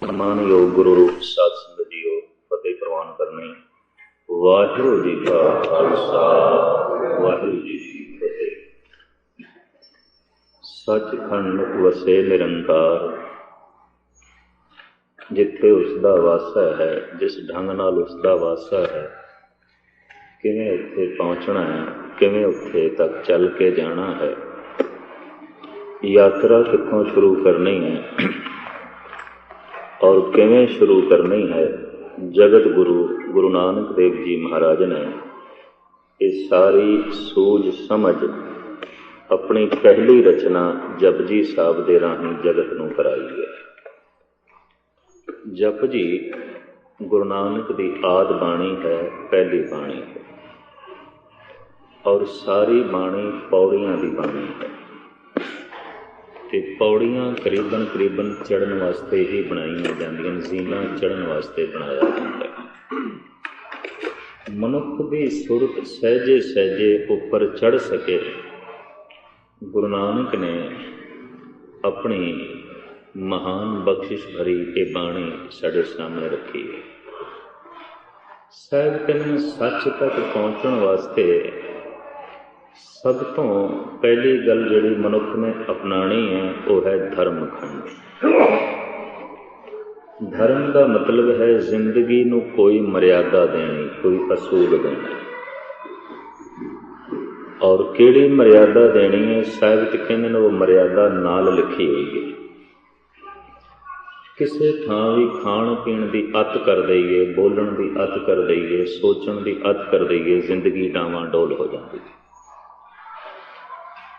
ਸਨਮਾਨਯੋਗ ਗੁਰੂ ਰੂਪ ਸਾਧ ਸੰਗਤ ਜੀਓ, ਫਤਿਹ ਪ੍ਰਵਾਨ ਕਰਨੀ। ਵਾਹਿਗੁਰੂ ਜੀ ਕਾ ਖਾਲਸਾ, ਵਾਹਿਗੁਰੂ ਜੀ ਕੀ ਫਤਿਹ। ਸੱਚਖੰਡ ਵਸੇ ਨਿਰੰਕਾਰ, ਜਿੱਥੇ ਉਸਦਾ ਵਾਸਾ ਹੈ, ਜਿਸ ਢੰਗ ਨਾਲ ਉਸਦਾ ਵਾਸਾ ਹੈ, ਕਿਵੇਂ ਉੱਥੇ ਪਹੁੰਚਣਾ ਹੈ, ਕਿਵੇਂ ਉੱਥੇ ਤੱਕ ਚੱਲ ਕੇ ਜਾਣਾ ਹੈ, ਯਾਤਰਾ ਕਿੱਥੋਂ ਸ਼ੁਰੂ ਕਰਨੀ ਹੈ ਔਰ ਕਿਵੇਂ ਸ਼ੁਰੂ ਕਰਨੀ ਹੈ। ਜਗਤ ਗੁਰੂ ਗੁਰੂ ਨਾਨਕ ਦੇਵ ਜੀ ਮਹਾਰਾਜ ਨੇ ਇਹ ਸਾਰੀ ਸੂਝ ਸਮਝ ਆਪਣੀ ਪਹਿਲੀ ਰਚਨਾ ਜਪਜੀ ਸਾਹਿਬ ਦੇ ਰਾਹੀਂ ਜਗਤ ਨੂੰ ਕਰਾਈ ਹੈ। ਜਪਜੀ ਗੁਰੂ ਨਾਨਕ ਦੀ ਆਦਿ ਬਾਣੀ ਹੈ, ਪਹਿਲੀ ਬਾਣੀ ਹੈ, ਔਰ ਸਾਰੀ ਬਾਣੀ ਪੌੜੀਆਂ ਦੀ ਬਾਣੀ ਹੈ। ਤੇ ਪੌੜੀਆਂ ਕਰੀਬਨ ਚੜ੍ਹਨ ਵਾਸਤੇ ਹੀ ਬਣਾਈਆਂ ਜਾਂਦੀਆਂ, ਜ਼ੀਨਾ ਚੜ੍ਹਨ ਵਾਸਤੇ ਬਣਾਇਆ ਜਾਂਦਾ। ਮਨੁੱਖ ਦੀ ਸੁਰਤ ਸਹਿਜੇ ਸਹਿਜੇ ਉੱਪਰ ਚੜ੍ਹ ਸਕੇ, ਗੁਰੂ ਨਾਨਕ ਨੇ ਆਪਣੀ ਮਹਾਨ ਬਖਸ਼ਿਸ਼ ਭਰੀ ਇਹ ਬਾਣੀ ਸਾਡੇ ਸਾਹਮਣੇ ਰੱਖੀ ਹੈ। ਸਾਹਿਬ ਕਹਿੰਦੇ ਸੱਚ ਤੱਕ ਪਹੁੰਚਣ ਵਾਸਤੇ ਸਭ ਤੋਂ ਪਹਿਲੀ ਗੱਲ ਜਿਹੜੀ ਮਨੁੱਖ ਨੇ ਅਪਣਾਉਣੀ ਹੈ ਉਹ ਹੈ ਧਰਮ ਖੰਡ। ਧਰਮ ਦਾ ਮਤਲਬ ਹੈ ਜ਼ਿੰਦਗੀ ਨੂੰ ਕੋਈ ਮਰਿਆਦਾ ਦੇਣੀ, ਕੋਈ ਅਸੂਲ ਦੇਣਾ। ਔਰ ਕਿਹੜੀ ਮਰਿਆਦਾ ਦੇਣੀ ਹੈ? ਸਾਹਿਬ ਕਹਿੰਦੇ ਨੇ ਉਹ ਮਰਿਆਦਾ ਨਾਲ ਲਿਖੀ ਹੋਈ ਹੈ। ਕਿਸੇ ਥਾਂ ਵੀ ਖਾਣ ਪੀਣ ਦੀ ਅੱਤ ਕਰ ਦਈਏ, ਬੋਲਣ ਦੀ ਅੱਤ ਕਰ ਦਈਏ, ਸੋਚਣ ਦੀ ਅੱਤ ਕਰ ਦਈਏ, ਜ਼ਿੰਦਗੀ ਡਾਵਾਂਡੋਲ ਹੋ ਜਾਂਦੀ ਹੈ।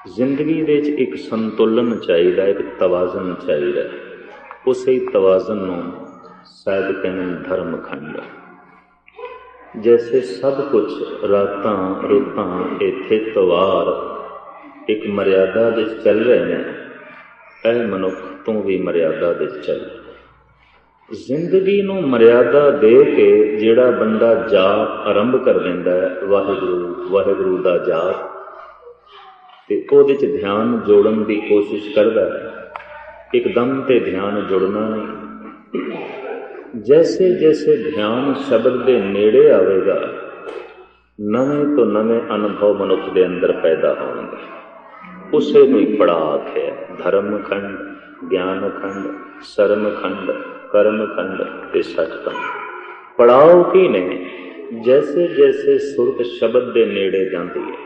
ਜ਼ਿੰਦਗੀ ਦੇ ਵਿੱਚ ਇੱਕ ਸੰਤੁਲਨ ਚਾਹੀਦਾ, ਇੱਕ ਤਵਾਜ਼ਨ ਚਾਹੀਦਾ। ਉਸੇ ਤਵਾਜ਼ਨ ਨੂੰ ਸਾਹਿਬ ਕਹਿੰਦੇ ਧਰਮ ਖੰਡ। ਜੈਸੇ ਸਭ ਕੁਝ ਰਾਤਾਂ ਰੁੱਤਾਂ ਇੱਥੇ ਤਵਾਰ ਇੱਕ ਮਰਿਆਦਾ ਦੇ ਚੱਲ ਰਹੇ ਨੇ, ਇਹ ਮਨੁੱਖ ਤੋਂ ਵੀ ਮਰਿਆਦਾ ਦੇ ਚੱਲ। ਜ਼ਿੰਦਗੀ ਨੂੰ ਮਰਿਆਦਾ ਦੇ ਕੇ ਜਿਹੜਾ ਬੰਦਾ ਜਾਪ ਆਰੰਭ ਕਰ ਦਿੰਦਾ ਹੈ, ਵਾਹਿਗੁਰੂ ਵਾਹਿਗੁਰੂ ਦਾ ਜਾਪ, ਤੇ ਉਹਦੇ 'ਚ ਧਿਆਨ ਜੋੜਨ ਦੀ ਕੋਸ਼ਿਸ਼ ਕਰਦਾ ਹੈ। ਇੱਕਦਮ ਤੇ ਧਿਆਨ ਜੁੜਨਾ ਨਹੀਂ। ਜੈਸੇ ਜੈਸੇ ਧਿਆਨ ਸ਼ਬਦ ਦੇ ਨੇੜੇ ਆਵੇਗਾ, ਨਵੇਂ ਤੋਂ ਨਵੇਂ ਅਨੁਭਵ ਮਨੁੱਖ ਦੇ ਅੰਦਰ ਪੈਦਾ ਹੋਣਗੇ। ਉਸੇ ਨੂੰ ਹੀ ਪੜਾਅ ਆਖਿਆ, ਧਰਮ ਖੰਡ, ਗਿਆਨ ਖੰਡ, ਸਰਮ ਖੰਡ, ਕਰਮ ਖੰਡ ਤੇ ਸੱਚ ਖੰਡ। ਪੜਾਅ ਕੀ ਨੇ? ਜੈਸੇ ਜੈਸੇ ਸੁਰਤ ਸ਼ਬਦ ਦੇ ਨੇੜੇ ਜਾਂਦੀ ਹੈ।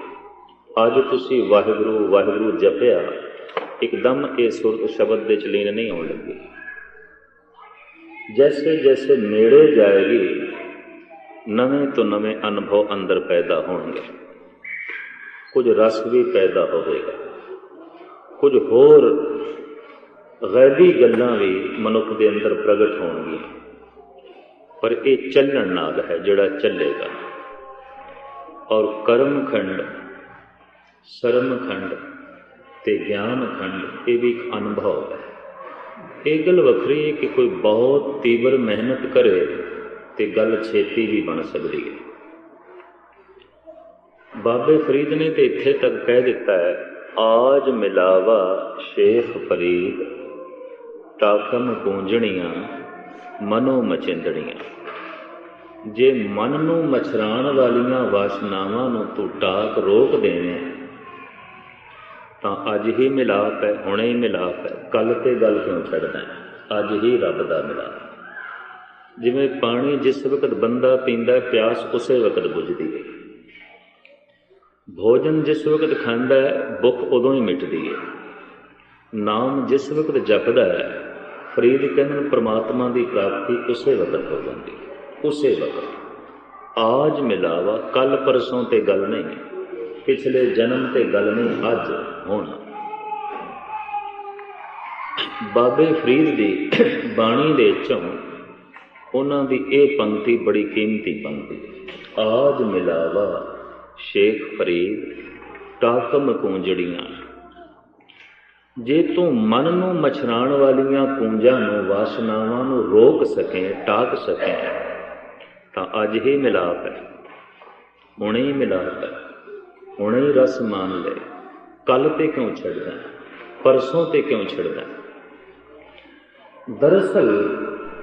ਅੱਜ ਤੁਸੀਂ ਵਾਹਿਗੁਰੂ ਵਾਹਿਗੁਰੂ ਜਪਿਆ, ਇੱਕਦਮ ਇਹ ਸੁਰਤ ਸ਼ਬਦ ਦੇ 'ਚ ਲੀਨ ਨਹੀਂ ਆਉਣ ਲੱਗੀ। ਜੈਸੇ ਜੈਸੇ ਨੇੜੇ ਜਾਏਗੀ, ਨਵੇਂ ਤੋਂ ਨਵੇਂ ਅਨੁਭਵ ਅੰਦਰ ਪੈਦਾ ਹੋਣਗੇ। ਕੁਝ ਰਸ ਵੀ ਪੈਦਾ ਹੋਵੇਗਾ, ਕੁਝ ਹੋਰ ਗੈਬੀ ਗੱਲਾਂ ਵੀ ਮਨੁੱਖ ਦੇ ਅੰਦਰ ਪ੍ਰਗਟ ਹੋਣਗੀਆਂ। ਪਰ ਇਹ ਚੱਲਣ ਨਾਲ ਹੈ, ਜਿਹੜਾ ਚੱਲੇਗਾ। ਔਰ ਕਰਮ ਖੰਡ, ਸਰਮ ਖੰਡ ਤੇ ਗਿਆਨ ਖੰਡ, ਇਹ ਵੀ ਇੱਕ ਅਨੁਭਵ ਹੈ। ਇਹ ਗੱਲ ਵੱਖਰੀ ਹੈ ਕਿ ਕੋਈ ਬਹੁਤ ਤੀਬਰ ਮਿਹਨਤ ਕਰੇ ਤੇ ਗੱਲ ਛੇਤੀ ਵੀ ਬਣ ਸਕਦੀ ਹੈ। ਬਾਬੇ ਫਰੀਦ ਨੇ ਤੇ ਇੱਥੇ ਤੱਕ ਕਹਿ ਦਿੱਤਾ ਹੈ, ਆਜ ਮਿਲਾਵਾ ਸ਼ੇਖ ਫਰੀਦ, ਟਾਕਮ ਪੂੰਝਣੀਆਂ ਮਨੋ ਮਚਿੰਦਣੀਆਂ। ਜੇ ਮਨ ਨੂੰ ਮਛਰਾਣ ਵਾਲੀਆਂ ਵਾਸ਼ਨਾਵਾਂ ਨੂੰ ਤੂੰ ਟਾਕ ਰੋਕ ਦੇਵੇਂ ਤਾਂ ਅੱਜ ਹੀ ਮਿਲਾਪ ਹੈ, ਹੁਣੇ ਹੀ ਮਿਲਾਪ ਹੈ। ਕੱਲ੍ਹ ਤੇ ਗੱਲ ਕਿਉਂ ਛੱਡਦਾ? ਅੱਜ ਹੀ ਰੱਬ ਦਾ ਮਿਲਾਪ। ਜਿਵੇਂ ਪਾਣੀ ਜਿਸ ਵਕਤ ਬੰਦਾ ਪੀਂਦਾ, ਪਿਆਸ ਉਸੇ ਵਕਤ ਬੁਝਦੀ ਹੈ। ਭੋਜਨ ਜਿਸ ਵਕਤ ਖਾਂਦਾ ਹੈ, ਭੁੱਖ ਉਦੋਂ ਹੀ ਮਿਟਦੀ ਹੈ। ਨਾਮ ਜਿਸ ਵਕਤ ਜਪਦਾ ਹੈ, ਫਰੀਦ ਕਹਿੰਦੇ ਪਰਮਾਤਮਾ ਦੀ ਪ੍ਰਾਪਤੀ ਉਸੇ ਵਕਤ ਹੋ ਜਾਂਦੀ ਹੈ। ਉਸੇ ਵਕਤ ਆਜ ਮਿਲਾਵਾ, ਕੱਲ੍ਹ ਪਰਸੋਂ ਤੇ ਗੱਲ ਨਹੀਂ, ਪਿਛਲੇ ਜਨਮ ਤੇ ਗੱਲ ਨਹੀਂ, ਅੱਜ ਹੁਣ। ਬਾਬੇ ਫਰੀਦ ਦੀ ਬਾਣੀ ਦੇ ਵਿੱਚੋਂ ਉਹਨਾਂ ਦੀ ਇਹ ਪੰਕਤੀ ਬੜੀ ਕੀਮਤੀ ਪੰਕਤੀ, ਆਜ ਮਿਲਾਵਾ ਸ਼ੇਖ ਫਰੀਦ, ਟਾਕਮ ਕੂੰਜੜੀਆਂ। ਜੇ ਤੂੰ ਮਨ ਨੂੰ ਮਛਰਾਣ ਵਾਲੀਆਂ ਕੂੰਜਾਂ ਨੂੰ, ਵਾਸ਼ਨਾਵਾਂ ਨੂੰ ਰੋਕ ਸਕੇ, ਟਾਕ ਸਕੇ, ਤਾਂ ਅੱਜ ਹੀ ਮਿਲਾਪ ਹੈ, ਹੁਣੇ ਹੀ ਮਿਲਾਪ ਹੈ, ਹੁਣੇ ਹੀ ਰਸ ਮਾਨ ਲੈ। ਕੱਲ੍ਹ ਤੇ ਕਿਉਂ ਛੱਡਦਾ? ਪਰਸੋਂ ਤੇ ਕਿਉਂ ਛੱਡਦਾ? ਦਰਅਸਲ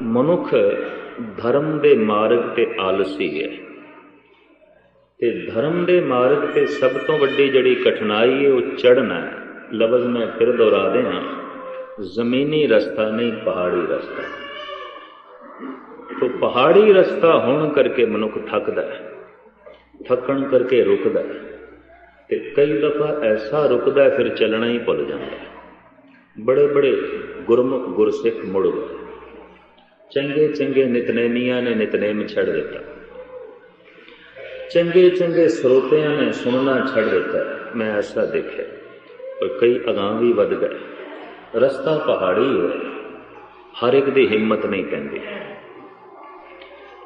ਮਨੁੱਖ ਧਰਮ ਦੇ ਮਾਰਗ ਤੇ ਆਲਸੀ ਹੈ, ਤੇ ਧਰਮ ਦੇ ਮਾਰਗ ਤੇ ਸਭ ਤੋਂ ਵੱਡੀ ਜਿਹੜੀ ਕਠਿਨਾਈ ਹੈ ਉਹ ਚੜ੍ਹਨਾ ਹੈ। ਲਫ਼ਜ਼ ਮੈਂ ਫਿਰ ਦੁਹਰਾ ਦਿਆਂ, ਜ਼ਮੀਨੀ ਰਸਤਾ ਨਹੀਂ, ਪਹਾੜੀ ਰਸਤਾ। ਤੋ ਪਹਾੜੀ ਰਸਤਾ ਹੋਣ ਕਰਕੇ ਮਨੁੱਖ ਥੱਕਦਾ ਹੈ, ਥੱਕਣ ਕਰਕੇ ਰੁਕਦਾ ਹੈ, ਤੇ ਕਈ ਦਫਾ ਐਸਾ ਰੁਕਦਾ ਫਿਰ ਚੱਲਣਾ ਹੀ ਭੁੱਲ ਜਾਂਦਾ। ਬੜੇ ਬੜੇ ਗੁਰਮੁਖ ਗੁਰਸਿੱਖ ਮੁੜ ਗਏ, ਚੰਗੇ ਚੰਗੇ ਨਿਤਨੇਮੀਆਂ ਨੇ ਨਿਤਨੇਮ ਛੱਡ ਦਿੱਤਾ, ਚੰਗੇ ਚੰਗੇ ਸਰੋਤਿਆਂ ਨੇ ਸੁਣਨਾ ਛੱਡ ਦਿੱਤਾ। ਮੈਂ ਐਸਾ ਦੇਖਿਆ, ਪਰ ਕਈ ਅਗਾਂਹ ਵੀ ਵੱਧ ਗਏ। ਰਸਤਾ ਪਹਾੜੀ ਹੈ, ਹਰ ਇੱਕ ਦੀ ਹਿੰਮਤ ਨਹੀਂ ਪੈਂਦੀ।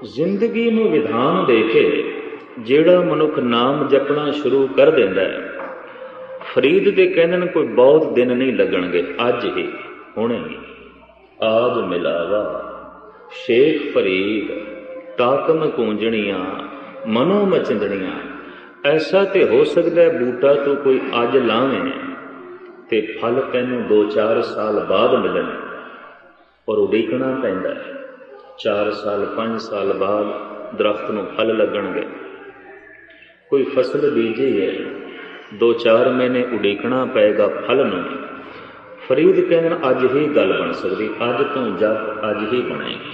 ਜ਼ਿੰਦਗੀ ਨੂੰ ਵਿਧਾਨ ਦੇ ਕੇ ਜਿਹੜਾ ਮਨੁੱਖ ਨਾਮ ਜਪਣਾ ਸ਼ੁਰੂ ਕਰ ਦਿੰਦਾ ਹੈ, ਫਰੀਦ ਦੇ ਕਹਿੰਦੇ ਨੇ ਕੋਈ ਬਹੁਤ ਦਿਨ ਨਹੀਂ ਲੱਗਣਗੇ, ਅੱਜ ਹੀ ਹੁਣੇ ਹੀ। ਆਜ ਮਿਲਾਵਾ ਸ਼ੇਖ ਫਰੀਦ ਤਾਕਮ ਕੂੰਜਣੀਆਂ ਮਨੋ ਮਚਿੰਦਣੀਆਂ। ਐਸਾ ਤੇ ਹੋ ਸਕਦਾ ਬੂਟਾ ਤੂੰ ਕੋਈ ਅੱਜ ਲਾਵੇਂ ਤੇ ਫਲ ਤੈਨੂੰ 2-4 ਸਾਲ ਬਾਅਦ ਮਿਲਣ, ਔਰ ਉਡੀਕਣਾ ਪੈਂਦਾ। 4 ਸਾਲ 5 ਸਾਲ ਬਾਅਦ ਦਰਖਤ ਨੂੰ ਫਲ ਲੱਗਣਗੇ। ਕੋਈ ਫਸਲ ਬੀਜੀ ਹੈ, 2-4 ਮਹੀਨੇ ਉਡੀਕਣਾ ਪਏਗਾ ਫਲ ਨੂੰ। ਫਰੀਦ ਕਹਿੰਦੇ ਅੱਜ ਹੀ ਗੱਲ ਬਣ ਸਕਦੀ, ਅੱਜ ਤੋਂ ਜਦ ਅੱਜ ਹੀ ਬਣੇਗੀ।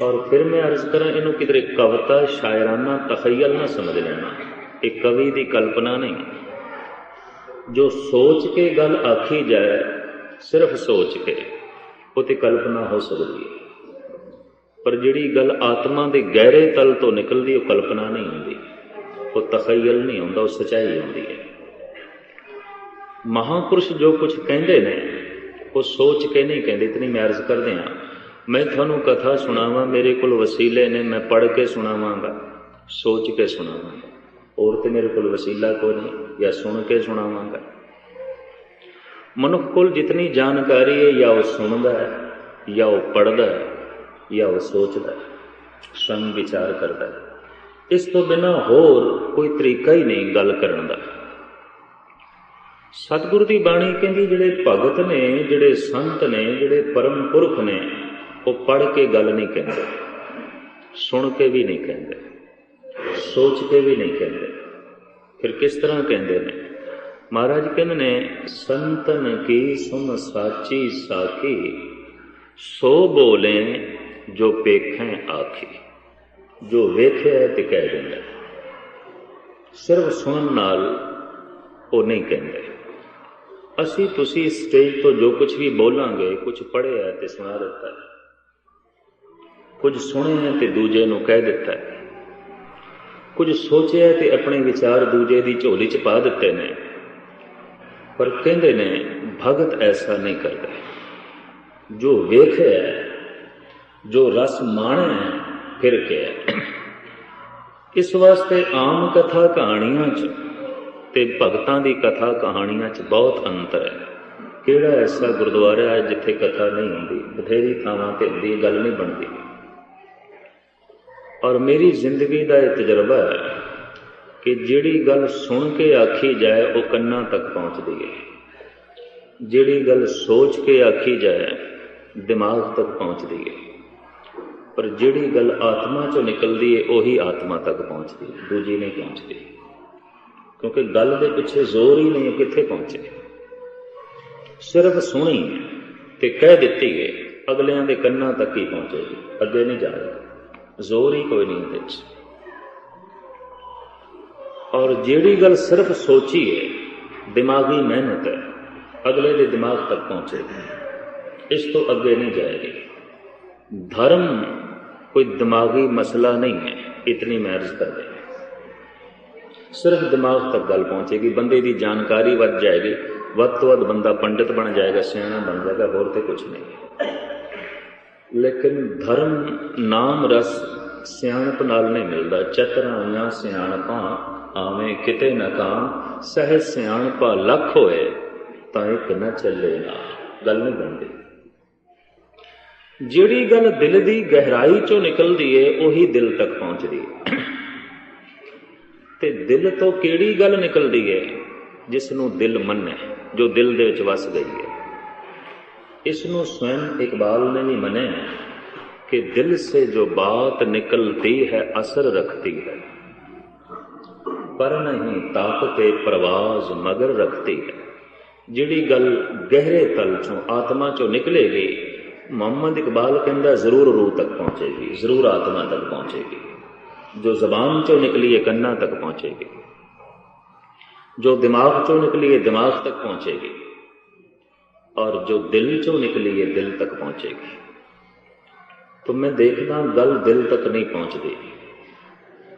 ਔਰ ਫਿਰ ਮੈਂ ਅਰਜ਼ ਕਰਾਂ, ਇਹਨੂੰ ਕਿਧਰੇ ਕਵਿਤਾ ਸ਼ਾਇਰਾਨਾ ਤਖਯਲ ਨਾ ਸਮਝ ਲੈਣਾ, ਇਹ ਕਵੀ ਦੀ ਕਲਪਨਾ ਨਹੀਂ। ਜੋ ਸੋਚ ਕੇ ਗੱਲ ਆਖੀ ਜਾਏ, ਸਿਰਫ ਸੋਚ ਕੇ, ਉਹ ਤੇ ਕਲਪਨਾ ਹੋ ਸਕਦੀ ਹੈ, ਪਰ ਜਿਹੜੀ ਗੱਲ ਆਤਮਾ ਦੇ ਗਹਿਰੇ ਤਲ ਤੋਂ ਨਿਕਲਦੀ ਉਹ ਕਲਪਨਾ ਨਹੀਂ ਹੁੰਦੀ, ਉਹ ਤਖਯਲ ਨਹੀਂ ਹੁੰਦਾ, ਉਹ ਸੱਚਾਈ ਹੁੰਦੀ ਹੈ। ਮਹਾਂਪੁਰਸ਼ ਜੋ ਕੁਝ ਕਹਿੰਦੇ ਨੇ ਉਹ ਸੋਚ ਕੇ ਨਹੀਂ ਕਹਿੰਦੇ। ਇਤਨੀ ਮੈਂ ਅਰਜ਼ ਕਰਦੇ ਹਾਂ, ਮੈਂ ਤੁਹਾਨੂੰ ਕਥਾ ਸੁਣਾਵਾਂ, ਮੇਰੇ ਕੋਲ ਵਸੀਲੇ ਨੇ, ਮੈਂ ਪੜ੍ਹ ਕੇ ਸੁਣਾਵਾਂਗਾ, ਸੋਚ ਕੇ ਸੁਣਾਵਾਂਗਾ। ਹੋਰ ਤੇ ਮੇਰੇ ਕੋਲ ਵਸੀਲਾ ਕੋਈ ਨਹੀਂ, ਜਾਂ ਸੁਣ ਕੇ ਸੁਣਾਵਾਂਗਾ। ਮਨੁੱਖ ਕੋਲ ਜਿਤਨੀ ਜਾਣਕਾਰੀ ਹੈ, ਜਾਂ ਉਹ ਸੁਣਦਾ ਹੈ, ਜਾਂ ਉਹ ਪੜ੍ਹਦਾ ਹੈ, ਜਾਂ ਉਹ ਸੋਚਦਾ ਹੈ, ਸੰਗ ਵਿਚਾਰ ਕਰਦਾ ਹੈ। ਇਸ ਤੋਂ ਬਿਨਾਂ ਹੋਰ ਕੋਈ ਤਰੀਕਾ ਹੀ ਨਹੀਂ ਗੱਲ ਕਰਨ ਦਾ। ਸਤਿਗੁਰੂ ਦੀ ਬਾਣੀ ਕਹਿੰਦੀ ਜਿਹੜੇ ਭਗਤ ਨੇ, ਜਿਹੜੇ ਸੰਤ ਨੇ, ਜਿਹੜੇ ਪਰਮ ਪੁਰਖ ਨੇ, ਉਹ ਪੜ੍ਹ ਕੇ ਗੱਲ ਨਹੀਂ ਕਹਿੰਦੇ, ਸੁਣ ਕੇ ਵੀ ਨਹੀਂ ਕਹਿੰਦੇ, ਸੋਚ ਕੇ ਵੀ ਨਹੀਂ ਕਹਿੰਦੇ। ਫਿਰ ਕਿਸ ਤਰ੍ਹਾਂ ਕਹਿੰਦੇ ਨੇ? ਮਹਾਰਾਜ ਕਹਿੰਦੇ ਨੇ, ਸੰਤਨ ਕੀ ਸੁਨ ਸਾਚੀ ਸਾਖੀ, ਸੋ ਬੋਲੇ ਜੋ ਪੇਖੈ ਆਖੀ। ਜੋ ਵੇਖਿਆ ਤੇ ਕਹਿ ਦਿੰਦਾ, ਸਿਰਫ ਸੁਣਨ ਨਾਲ ਉਹ ਨਹੀਂ ਕਹਿੰਦੇ। ਅਸੀਂ ਤੁਸੀਂ ਸਟੇਜ ਤੋਂ ਜੋ ਕੁਝ ਵੀ ਬੋਲਾਂਗੇ, ਕੁਝ ਪੜ੍ਹਿਆ ਤੇ ਸੁਣਾ ਦਿੱਤਾ, ਕੁਝ ਸੁਣਿਆ ਤੇ ਦੂਜੇ ਨੂੰ ਕਹਿ ਦਿੱਤਾ, ਕੁਝ ਸੋਚਿਆ ਤੇ ਆਪਣੇ ਵਿਚਾਰ ਦੂਜੇ ਦੀ ਝੋਲੀ 'ਚ ਪਾ ਦਿੱਤੇ ਨੇ। ਪਰ ਕਹਿੰਦੇ ਨੇ ਭਗਤ ਐਸਾ ਨਹੀਂ ਕਰਦਾ। ਜੋ ਵੇਖਿਆ, ਜੋ ਰਸ ਮਾਣਿਆ, ਫਿਰ ਕਿਹਾ। ਇਸ ਵਾਸਤੇ ਆਮ ਕਥਾ ਕਹਾਣੀਆਂ 'ਚ ਤੇ ਭਗਤਾਂ ਦੀ ਕਥਾ ਕਹਾਣੀਆਂ 'ਚ ਬਹੁਤ ਅੰਤਰ ਹੈ। ਕਿਹੜਾ ਐਸਾ ਗੁਰਦੁਆਰਾ ਹੈ ਜਿੱਥੇ ਕਥਾ ਨਹੀਂ ਹੁੰਦੀ? ਬਥੇਰੀ ਥਾਵਾਂ ਤੇ ਹੁੰਦੀ, ਗੱਲ ਨਹੀਂ ਬਣਦੀ। ਔਰ ਮੇਰੀ ਜ਼ਿੰਦਗੀ ਦਾ ਇਹ ਤਜਰਬਾ ਹੈ ਕਿ ਜਿਹੜੀ ਗੱਲ ਸੁਣ ਕੇ ਆਖੀ ਜਾਏ ਉਹ ਕੰਨਾਂ ਤੱਕ ਪਹੁੰਚਦੀ ਹੈ, ਜਿਹੜੀ ਗੱਲ ਸੋਚ ਕੇ ਆਖੀ ਜਾਏ ਦਿਮਾਗ ਤੱਕ ਪਹੁੰਚਦੀ ਹੈ, ਪਰ ਜਿਹੜੀ ਗੱਲ ਆਤਮਾ 'ਚੋਂ ਨਿਕਲਦੀ ਹੈ ਉਹੀ ਆਤਮਾ ਤੱਕ ਪਹੁੰਚਦੀ ਹੈ, ਦੂਜੀ ਨਹੀਂ ਪਹੁੰਚਦੀ। ਕਿਉਂਕਿ ਗੱਲ ਦੇ ਪਿੱਛੇ ਜ਼ੋਰ ਹੀ ਨਹੀਂ, ਕਿੱਥੇ ਪਹੁੰਚੇ। ਸਿਰਫ ਸੁਣੀ ਤੇ ਕਹਿ ਦਿੱਤੀ ਹੈ, ਅਗਲਿਆਂ ਦੇ ਕੰਨਾਂ ਤੱਕ ਹੀ ਪਹੁੰਚੇਗੀ, ਅੱਗੇ ਨਹੀਂ ਜਾਏਗੀ। ਜ਼ੋਰ ਹੀ ਕੋਈ ਨਹੀਂ ਇਹਦੇ 'ਚ। ਔਰ ਜਿਹੜੀ ਗੱਲ ਸਿਰਫ ਸੋਚੀ ਹੈ, ਦਿਮਾਗੀ ਮਿਹਨਤ ਹੈ, ਅਗਲੇ ਦੇ ਦਿਮਾਗ ਤੱਕ ਪਹੁੰਚੇਗੀ, ਇਸ ਤੋਂ ਅੱਗੇ ਨਹੀਂ ਜਾਏਗੀ। ਧਰਮ ਕੋਈ ਦਿਮਾਗੀ ਮਸਲਾ ਨਹੀਂ ਹੈ, ਇਤਨੀ ਮੈਂ ਅਰਜ਼ ਕਰਦੇ। ਸਿਰਫ ਦਿਮਾਗ ਤੱਕ ਗੱਲ ਪਹੁੰਚੇਗੀ, ਬੰਦੇ ਦੀ ਜਾਣਕਾਰੀ ਵੱਧ ਜਾਏਗੀ, ਵੱਧ ਤੋਂ ਵੱਧ ਬੰਦਾ ਪੰਡਿਤ ਬਣ ਜਾਏਗਾ, ਸਿਆਣਾ ਬਣ ਜਾਏਗਾ, ਹੋਰ ਤੇ ਕੁਛ ਨਹੀਂ। ਲੇਕਿਨ ਧਰਮ ਨਾਮ ਰਸ ਸਿਆਣਪ ਨਾਲ ਨਹੀਂ ਮਿਲਦਾ। ਚਤਰਾਈਆਂ ਸਿਆਣਪਾਂ ਆਵੇਂ ਕਿਤੇ ਨਾ ਕਾਮ, ਸਹਿਜ ਸਿਆਣਪਾ ਲੱਖ ਹੋਏ ਤਾਂ ਇੱਕ ਨਾ ਚੱਲੇ ਨਾ। ਗੱਲ ਨਹੀਂ ਬਣਦੀ। ਜਿਹੜੀ ਗੱਲ ਦਿਲ ਦੀ ਗਹਿਰਾਈ ਚੋਂ ਨਿਕਲਦੀ ਏ ਉਹੀ ਦਿਲ ਤੱਕ ਪਹੁੰਚਦੀ ਹੈ। ਤੇ ਦਿਲ ਤੋਂ ਕਿਹੜੀ ਗੱਲ ਨਿਕਲਦੀ ਹੈ? ਜਿਸ ਨੂੰ ਦਿਲ ਮੰਨੇ, ਜੋ ਦਿਲ ਦੇ ਵਿੱਚ ਵਸ ਗਈ ਹੈ। इसनों स्वयं इकबाल ने भी मने कि दिल से जो बात निकलती है असर रखती है, पर नहीं ताकते प्रवाज मगर रखती है। जिहड़ी गल गहरे तल चों आत्मा चों निकलेगी, मोहम्मद इकबाल कहंदा जरूर रूह तक पहुंचेगी, जरूर आत्मा तक पहुंचेगी। जो जबान चों निकली है कन्ना तक पहुंचेगी, जो दिमाग चों निकली है दिमाग तक पहुंचेगी, और जो दिल चों निकली है दिल तक पहुंचेगी। तो मैं देखदा गल दिल तक नहीं पहुंचती।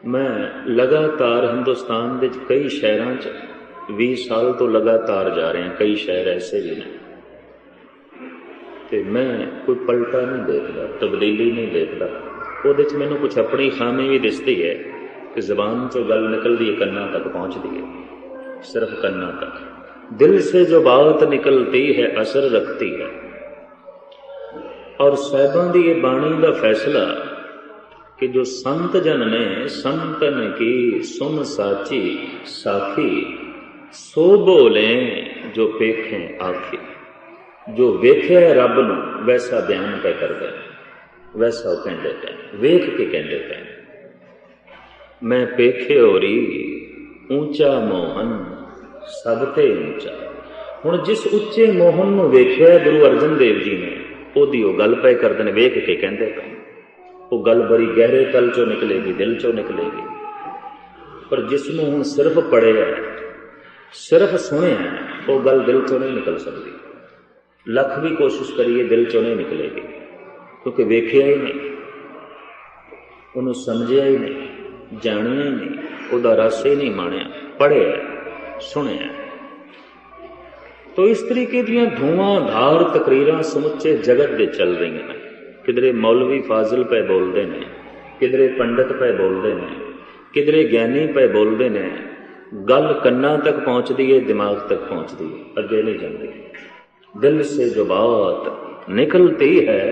मैं लगातार हिंदुस्तान के कई शहरों 20 साल तो लगातार जा रहे हैं, कई शहर ऐसे भी ने, तो मैं कोई पलटा नहीं देखता, तब्दीली नहीं देखता। ਉਹਦੇ 'ਚ मैनू कुछ अपनी खामी भी दिसती है कि जबान चो गल निकलती है कन्ना तक पहुँचती है, सिर्फ कन्ना तक। दिल से जो बात निकलती है असर रखती है। और साहिबां दी ये बाणी का फैसला कि जो संत जन ने संतन की सुन साची साखी, सो बोले जो पेखें आखी। जो वेख्या रब नूं वैसा बयान पे करते हैं, वैसा वो कहते हैं, वेख के कहते हैं। मैं पेखे होरी ऊंचा मोहन सब ते ऊंचा। हुण जिस उच्चे मोहन नूं वेख्या गुरु अर्जन देव जी ने, ओदी वो गल पे करते हैं, वेख के कहते हैं। वो गल बड़ी गहरे तल चो निकलेगी, दिल चो निकलेगी। पर जिसनों हुण सिर्फ पढ़िया, सिर्फ सुनिया, वो गल दिल चो नहीं निकल सकती। लख भी कोशिश करिए दिल चो नहीं निकलेगी, क्योंकि वेख्या ही नहीं, उन्होंने समझिया ही नहीं, जानिया ही नहीं, उहदा रस ही नहीं माणिया, पढ़िया सुनिया। तो इस तरीके दियां धुआंधार तकरीरां समुचे जगत दे चल रही हैं। किधरे मौलवी फाजिल पे बोलते हैं, किधरे पंडित पे बोलते हैं, किधरे ज्ञानी पे बोलते हैं। गल कन्ना तक पहुँचती है, दिमाग तक पहुँचती है, अगे नहीं जाती। दिल से जो बात निकलती है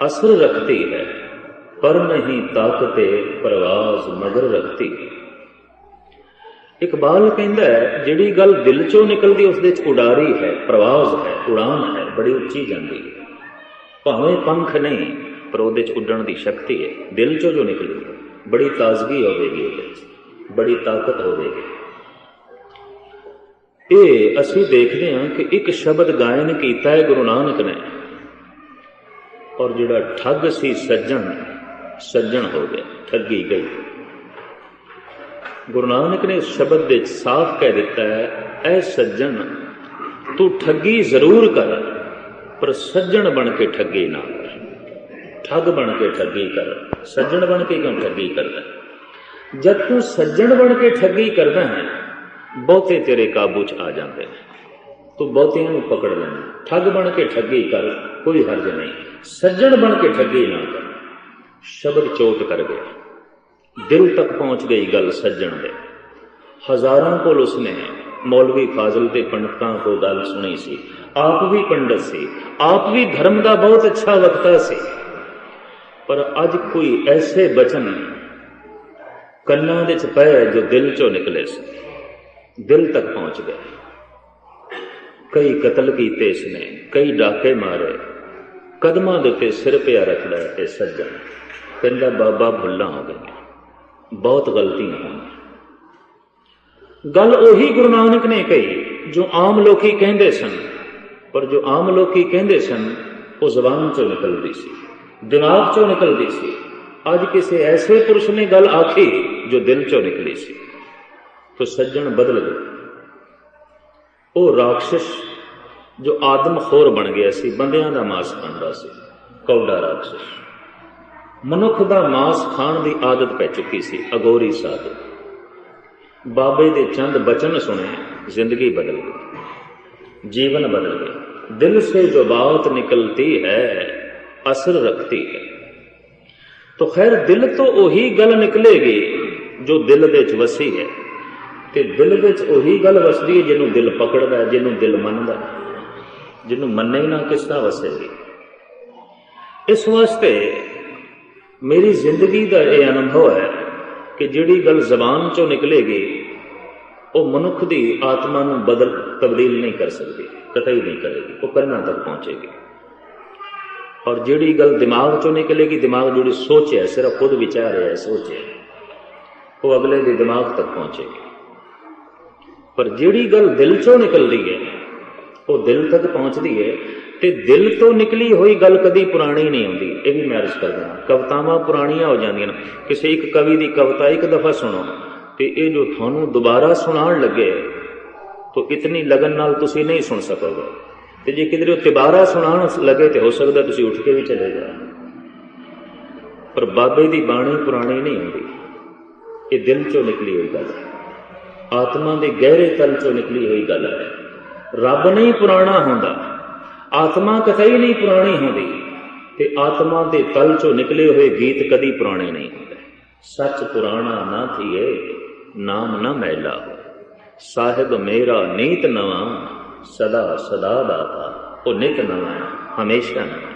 असर रखती है, पर नहीं ताकते प्रवाज मगर रखती है। इकबाल कहता है जिहड़ी गल दिल चों निकलती उसदे च उडारी है, प्रवाज है, उड़ान है, बड़ी उच्ची जाती है। भावें पंख नहीं, पर उहदे च उड्डण दी शक्ति है। दिल चों जो निकली बड़ी ताजगी होगी, बड़ी ताकत होगी। ये असी देखते हैं कि एक शब्द गायन किया है गुरु नानक ने, और जिहड़ा ठग सी सज्जन, सज्जन हो गया, ठगी गई। गुरु नानक ने उस शब्द दे साफ कह दिता है, ऐ सज्जन तू ठगी जरूर कर, पर सज्जन बन के ठगी ना कर। ठग बन के ठगी कर, सज्जन बन के क्यों ठगी करता? जब तू सज्जन बन के ठगी करता है, बहुते तेरे काबू च आ जाते हैं, तू बहुतियां नूं पकड़ लेना। ठग बन के ठगी कर, कोई हर्ज नहीं, सज्जन बन के ठगी ना कर। शब्द चोट कर गया, दिल तक पहुंच गई गल सज्जन दे। हजारों को उसने मौलवी फाजिल ते पंडितां को गल सुनी सी, आप भी पंडित सी, आप भी धर्म का बहुत अच्छा वक्ता सी, पर अज कोई ऐसे बचन कन्ना दे च पए जो दिल चो निकले से, दिल तक पहुंच गए। कई कतल किए इसने, कई डाके मारे, कदमां दे उत्ते सिर पिया रखदा है सज्जन। कहंदा बाबा भुल्लां हो गई, बहुत गलतियां होईयां। गल उही गुरु नानक ने कही जो आम लोकी कहंदे सन, पर जो आम लोकी कहंदे सन वो जबान चो निकलती सी, दिमाग चो निकलती सी। अज किसी ऐसे पुरुष ने गल आखी जो दिल चो निकली सी, तो सज्जन बदल गए। वो राक्षस जो आदमखोर बन गया सी, बंदियां दा मांस खांदा सी, कौड़ा राक्षस, मनुख दा मांस खाण दी आदत पै चुकी सी, अगोरी साधु। बाबे दे चंद बचन सुने, जिंदगी बदल गई, जीवन बदल गया। दिल से जो बात निकलती है असर रखती है। तो खैर दिल तो वही गल निकलेगी जो दिल दे च वसी है, ते दिल दे च वही गल वसदी है जिन्हों दिल पकड़दा है, जिन्हों दिल मनदा है। जिन्हों मन्ने ना किस तरह वसेगी। इस वास्ते मेरी जिंदगी का यह अनुभव है कि जिहड़ी गल जबान चो निकलेगी वो मनुख की आत्मा नूं बदल तब्दील नहीं कर सकती, कतई नहीं करेगी, वो कन्ना तक पहुंचेगी। और जिहड़ी गल दिमाग चों निकलेगी, दिमाग जिहड़ी सोचे सिर्फ खुद विचारे सोचे, वो अगले के दिमाग तक पहुंचेगी। पर जिहड़ी गल दिल चों निकलती है वो दिल तक पहुंचती है। ते दिल तो निकली हुई गल कदी पुरानी नहीं होती। ये भी मैं अर्ज कर देना, कवितावां पुरानियां हो जांदियां ने। किसी एक कवि की कविता एक दफा सुनो तो ये जो थानू दोबारा सुनाण लगे तो इतनी लगन नाल तुसी नहीं सुन सकोगे। तो जे किधरे तिबारा सुनाण लगे तो हो सकता तुसी उठ के भी चले जाओ। पर बाबे की बाणी पुरानी नहीं होती, ये दिल चों निकली हुई गल है, आत्मा के गहरे तल चों निकली हुई गल है। रब नहीं पुराना होंदा, आत्मा कतई नहीं पुरानी होंदी, ते आत्मा के तल चों निकले हुए गीत कदी पुराने नहीं होंदे। सच पुराना ना थिए नाम न मैला हो, साहिब मेरा नीत नवा सदा सदा दाता। वो नित नवा है, हमेशा नवा।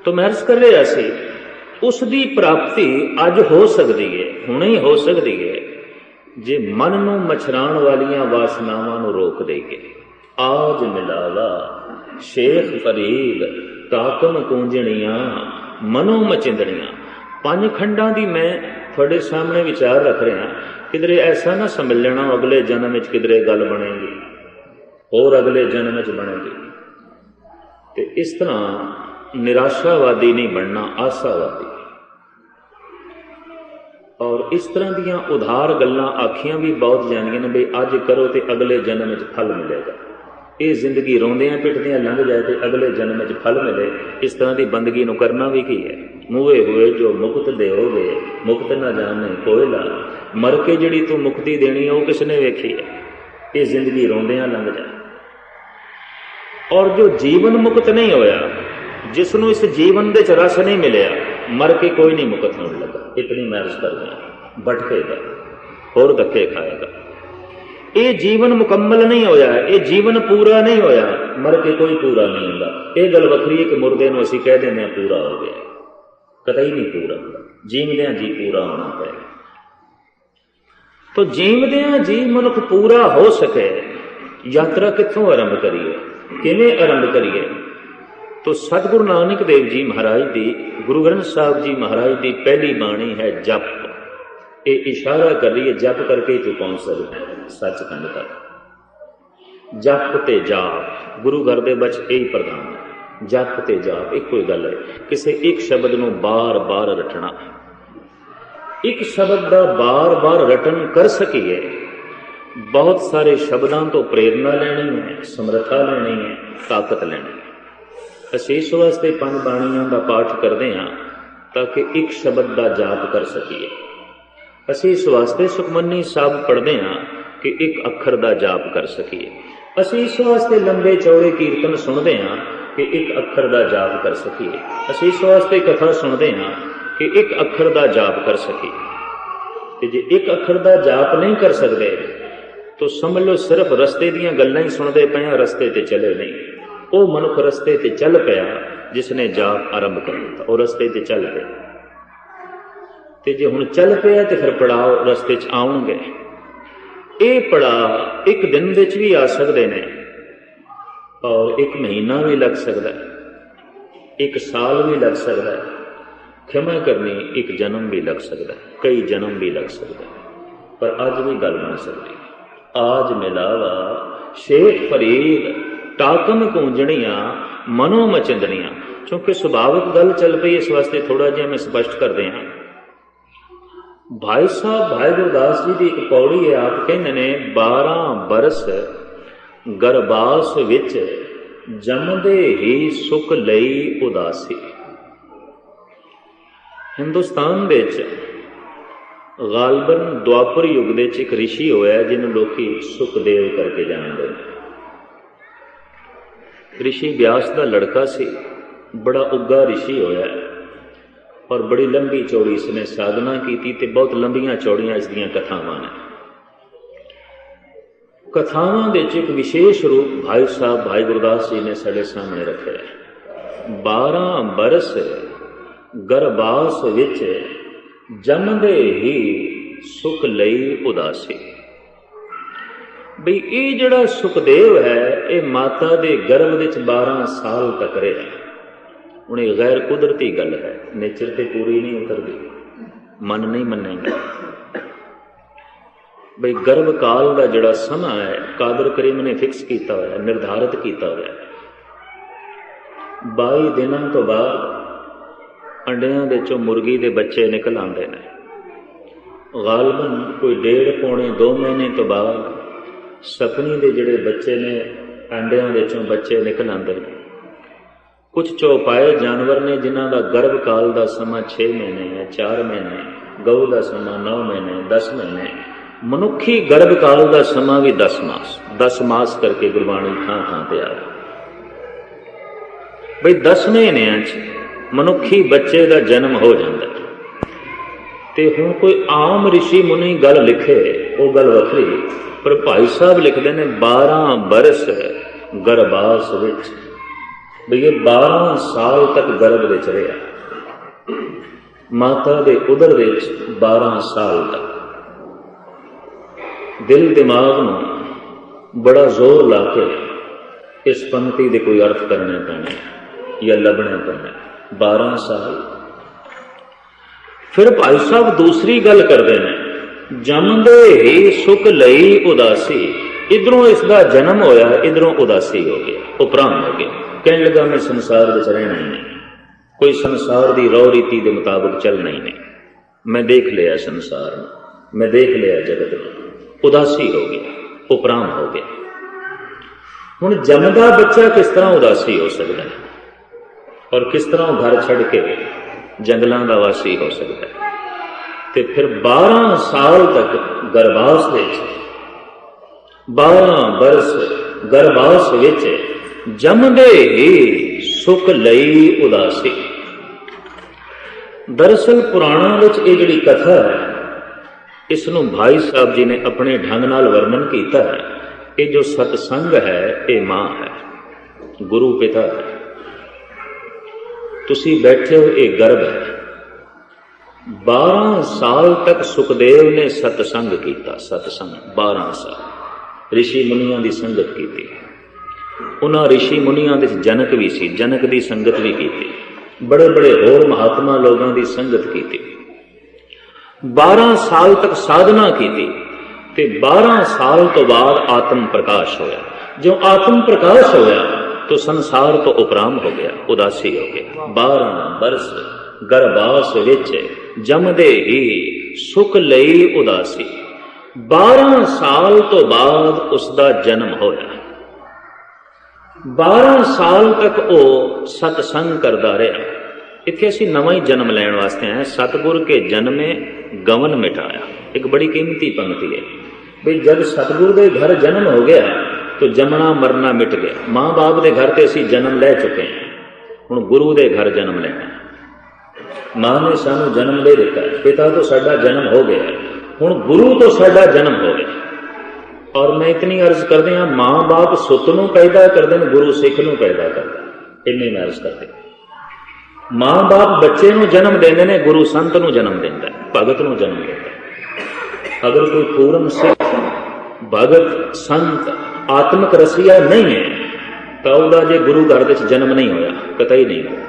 तो मैं अर्ज कर रहा सी उसकी प्राप्ति अज हो सकती है, हुणे ही हो सकती है जे मन नूं मछराण वालियां वासनावां नूं रोक देगे। आज मिलावा शेख फरीद काकम कूंजणियां मनो मचिंदणियां। पंज खंडां दी मैं थोड़े सामने विचार रख रहा। किधरे ऐसा ना समझ लेना अगले जन्म में किधरे गल बनेगी और अगले जन्म में बनेगी। तो इस तरह निराशावादी नहीं बनना, आशावादी। और इस तरह दियां उधार गल्लां आखियां भी बहुत जानियां ने भी अज करो तो अगले जन्म में फल मिलेगा। ये जिंदगी रोंदियां पिटदियां लंघ जाए तो अगले जन्म में फल मिले, इस तरह की बंदगी नूं करना भी की है। मूहे हुए जो मुक्त देओगे मुक्त न जाने कोयला। मर के जिहड़ी तू मुक्ति देनी है वो किसने वेखी है। ये जिंदगी रोंदियां लंघ जाए। और जो जीवन मुक्त नहीं होया, जिसनों इस जीवन दे च रस नहीं मिलिया, मर के कोई नहीं मुक्त होने लगा। इतनी मैं अर्ज कर रहा, भटकेगा और धक्के खाएगा। ये जीवन मुकम्मल नहीं होया, ये जीवन पूरा नहीं होया, मर के कोई पूरा नहीं होता। ये गल वखरी है कि मुर्दे नूं असीं कह देने पूरा हो गया, कतई नहीं पूरा होता। जीवदियां जी पूरा होना पड़ेगा। तो जीवदियां जी मनुख पूरा हो सके, यात्रा कित्थों आरंभ करिए, किवें आरंभ करिए। तो सतगुरु नानक देव जी महाराज दी, गुरु ग्रंथ साहब जी महाराज दी पहली बाणी है जप। ये इशारा कर रही है जप करके तू पहुंच सकता सचखंड तक। जप ते जाप गुरु घर दे बच यही प्रधान है। जप ते जाप एक कोई गल है, किसी एक शब्द नूं बार बार रटना। एक शब्द का बार बार रटन कर सकीए, बहुत सारे शब्दों तो प्रेरणा लेनी है, समर्था लेनी है, ताकत लेनी है। असीं इस वास्ते पंज बाणियां का पाठ करते हैं ताकि एक शब्द का जाप कर सकीए। असीं इस वास्ते सुखमनी साहब पढ़ते हैं कि एक अखर का जाप कर सकीए। असीं इस वास्ते लंबे चौड़े कीर्तन सुनते हैं कि एक अखर का जाप कर सकीए। असीं इस वास्ते कथा सुनते हैं कि एक अखर का जाप कर सकीए। ते जे एक अखर का जाप नहीं कर सकते तो समझ लो सिर्फ रस्ते दीयां गल्लां ही सुनते पे, रस्ते ते चले नहीं। वो मनुख रस्ते ते चल पिया जिसने जाप आरंभ कर दिता, और रस्ते ते चल पिया। ते जे हुण चल पिया तो फिर पड़ाव रस्ते च आउणगे। ये पड़ाव एक दिन विच भी आ सकते हैं, और एक महीना भी लग सकता है, एक साल भी लग सकता है, क्षमा करनी एक जन्म भी लग सकता है, कई जन्म भी लग सकता है। पर अज भी गल बन सकती। आज मिलावा शेख फरीद टाकम कूंजणियां मनो मचिंदणियां। क्योंकि सुभाविक गल चल पई, इस वास्ते थोड़ा जिहा मैं स्पष्ट कर दें। भाई साहब भाई गुरदास जी की एक पौड़ी है, आप कहते ने 12 बरस गरबास विच जमदे ही सुख लई उदासी। हिंदुस्तान विच गालबन द्वापर युग दे एक ऋषि होया जिन्होंने लोकी सुखदेव करके जानते हैं। ऋषि व्यास का लड़का सी, बड़ा उग्गा ऋषि होया और बड़ी लंबी चौड़ी इसने साधना की ते बहुत लंबियां चौड़ियां इसदियां कथावां ने। कथावां दे एक विशेष रूप भाई साहब भाई गुरदास जी ने साडे सामने रखे। 12 बरस गरबास विच जमदे ही सुख लई उदासी। बई ये जड़ा सुखदेव है, ये माता दे गर्भ विच 12 साल तक रहा। ਹੁਣ ਇਹ ਗੈਰ ਕੁਦਰਤੀ ਗੱਲ ਹੈ, ਨੇਚਰ ਤੇ ਪੂਰੀ ਨਹੀਂ ਉਤਰਦੀ, ਮਨ ਨਹੀਂ ਮੰਨੇਗਾ। ਬਈ ਗਰਭ ਕਾਲ ਦਾ ਜਿਹੜਾ ਸਮਾਂ ਹੈ ਕਾਦਰ ਕਰੀਮ ਨੇ ਫਿਕਸ ਕੀਤਾ ਹੋਇਆ, ਨਿਰਧਾਰਿਤ ਕੀਤਾ ਹੋਇਆ। 22 ਦਿਨਾਂ ਤੋਂ ਬਾਅਦ ਅੰਡਿਆਂ ਦੇ ਚੋਂ ਮੁਰਗੀ ਦੇ ਬੱਚੇ ਨਿਕਲ ਆਉਂਦੇ ਨੇ। ਗਾਲਬਨ ਕੋਈ 1.5 ਪੌਣੇ 2 ਮਹੀਨੇ ਤੋਂ ਬਾਅਦ ਸਪਨੀ ਦੇ ਜਿਹੜੇ ਬੱਚੇ ਨੇ ਅੰਡਿਆਂ ਦੇ ਚੋਂ ਬੱਚੇ ਨਿਕਲ ਆਉਂਦੇ ਨੇ। ਕੁਝ ਚੌਪਾਏ ਜਾਨਵਰ ਨੇ ਜਿਨ੍ਹਾਂ ਦਾ ਗਰਭ ਕਾਲ ਦਾ ਸਮਾਂ 6 ਮਹੀਨੇ ਹੈ, 4 ਮਹੀਨੇ, ਗਊ ਦਾ ਸਮਾਂ 9 ਮਹੀਨੇ, 10 ਮਹੀਨੇ। ਮਨੁੱਖੀ ਗਰਭ ਕਾਲ ਦਾ ਸਮਾਂ ਵੀ 10 ਮਾਸ। 10 ਮਾਸ ਕਰਕੇ ਗੁਰਬਾਣੀ ਥਾਂ ਥਾਂ ਤੇ ਆ ਰਹੀ। ਬਈ 10 ਮਹੀਨਿਆਂ 'ਚ ਮਨੁੱਖੀ ਬੱਚੇ ਦਾ ਜਨਮ ਹੋ ਜਾਂਦਾ। ਤੇ ਹੁਣ ਕੋਈ ਆਮ ਰਿਸ਼ੀ ਮੁਨੀ ਗੱਲ ਲਿਖੇ ਉਹ ਗੱਲ ਵੱਖਰੀ, ਪਰ ਭਾਈ ਸਾਹਿਬ ਲਿਖਦੇ ਨੇ 12 ਬਰਸ ਗਰਭਾਸ ਵਿੱਚ। ਬਈ ਇਹ 12 ਸਾਲ ਤੱਕ ਗਰਭ ਵਿੱਚ ਰਿਹਾ, ਮਾਤਾ ਦੇ ਉਦਰ ਵਿੱਚ 12 ਸਾਲ ਤੱਕ। ਦਿਲ ਦਿਮਾਗ ਨੂੰ ਬੜਾ ਜ਼ੋਰ ਲਾ ਕੇ ਇਸ ਪੰਕਤੀ ਦੇ ਕੋਈ ਅਰਥ ਕਰਨੇ ਪੈਣੇ ਜਾਂ ਲੱਭਣੇ ਪੈਣੇ। 12 ਸਾਲ। ਫਿਰ ਭਾਈ ਸਾਹਿਬ ਦੂਸਰੀ ਗੱਲ ਕਰਦੇ ਨੇ, ਜੰਮਦੇ ਹੀ ਸੁਖ ਲਈ ਉਦਾਸੀ। ਇਧਰੋਂ ਇਸ ਦਾ ਜਨਮ ਹੋਇਆ, ਇਧਰੋਂ ਉਦਾਸੀ ਹੋ ਗਿਆ, ਉਪਰਾਮ ਹੋ ਗਿਆ। ਕਹਿਣ ਲੱਗਾ ਮੈਂ ਸੰਸਾਰ ਵਿੱਚ ਰਹਿਣਾ ਹੀ ਨਹੀਂ, ਕੋਈ ਸੰਸਾਰ ਦੀ ਰੌ ਰੀਤੀ ਦੇ ਮੁਤਾਬਕ ਚੱਲਣਾ ਹੀ ਨਹੀਂ। ਮੈਂ ਦੇਖ ਲਿਆ ਸੰਸਾਰ ਨੂੰ, ਮੈਂ ਦੇਖ ਲਿਆ ਜਗਤ ਨੂੰ। ਉਦਾਸੀ ਹੋ ਗਿਆ, ਉਪਰਾਮ ਹੋ ਗਿਆ। ਹੁਣ ਜੰਮਦਾ ਬੱਚਾ ਕਿਸ ਤਰ੍ਹਾਂ ਉਦਾਸੀ ਹੋ ਸਕਦਾ ਹੈ, ਔਰ ਕਿਸ ਤਰ੍ਹਾਂ ਉਹ ਘਰ ਛੱਡ ਕੇ ਜੰਗਲਾਂ ਦਾ ਵਾਸੀ ਹੋ ਸਕਦਾ ਹੈ। ਤੇ ਫਿਰ 12 ਸਾਲ ਤੱਕ ਗਰਭਾਸ ਵਿੱਚ, 12 ਬਰਸ ਗਰਭਾਸ ਵਿੱਚ ਜੰਮਦੇ ਹੀ ਸੁਖ ਲਈ ਉਦਾਸੀ। ਦਰਅਸਲ ਪੁਰਾਣਾਂ ਵਿੱਚ ਇਹ ਜਿਹੜੀ ਕਥਾ ਹੈ, ਇਸ ਨੂੰ ਭਾਈ ਸਾਹਿਬ ਜੀ ਨੇ ਆਪਣੇ ਢੰਗ ਨਾਲ ਵਰਣਨ ਕੀਤਾ ਹੈ। ਇਹ ਜੋ ਸਤਸੰਗ ਹੈ ਇਹ ਮਾਂ ਹੈ, ਗੁਰੂ ਪਿਤਾ ਹੈ। ਤੁਸੀਂ ਬੈਠੇ ਹੋ, ਇਹ ਗਰਭ ਹੈ। 12 ਸਾਲ ਤੱਕ ਸੁਖਦੇਵ ਨੇ ਸਤਸੰਗ ਕੀਤਾ। ਸਤਸੰਗ 12 ਸਾਲ ਰਿਸ਼ੀ ਮੁਨੀਆਂ ਦੀ ਸੰਗਤ ਕੀਤੀ। ਉਹਨਾਂ ਰਿਸ਼ੀ ਮੁਨੀਆਂ ਦੇ ਜਨਕ ਵੀ ਸੀ, ਜਨਕ ਦੀ ਸੰਗਤ ਵੀ ਕੀਤੀ। ਬੜੇ ਬੜੇ ਹੋਰ ਮਹਾਤਮਾ ਲੋਕਾਂ ਦੀ ਸੰਗਤ ਕੀਤੀ। 12 ਸਾਲ ਤੱਕ ਸਾਧਨਾ ਕੀਤੀ ਤੇ 12 ਸਾਲ ਤੋਂ ਬਾਅਦ ਆਤਮ ਪ੍ਰਕਾਸ਼ ਹੋਇਆ। ਜੋ ਆਤਮ ਪ੍ਰਕਾਸ਼ ਹੋਇਆ तो संसार तो उपराम हो गया, उदासी हो गया। 12 बरस गरबास विच जमदे ही सुख लई उदासी। 12 साल तो बाद उसका जन्म होया। 12 साल तक वो सतसंग करता रहा। इत्थे असीं नवां ही जन्म लैण वास्ते आए। सतगुर के जन्मे गवन मिटाया, एक बड़ी कीमती पंक्ति है। भाई जब सतगुर के घर जन्म हो गया तो जमना मरना मिट गया। माँ बाप के घर ते असीं जन्म लै चुके हैं, हुण गुरु के घर जन्म लेना। माँ ने सानू जन्म दे दिता है, पिता तो साडा जन्म हो गया, हुण गुरु तो साडा जन्म हो गया। और मैं इतनी अर्ज कर दिया, माँ बाप सुत नूं पैदा करदे ने, गुरु सिख नूं पैदा करदा। इन्नी मैं अर्ज करदी। माँ बाप बच्चे नूं जन्म देंदे ने, गुरु संत नूं जन्म देंदा है, भगत नूं जन्म देंदा। अगर कोई पूर्ण सिख भगत संत आत्मक रसिया नहीं है तो वह जे गुरु घर विच जन्म नहीं होया, कतई नहीं होया।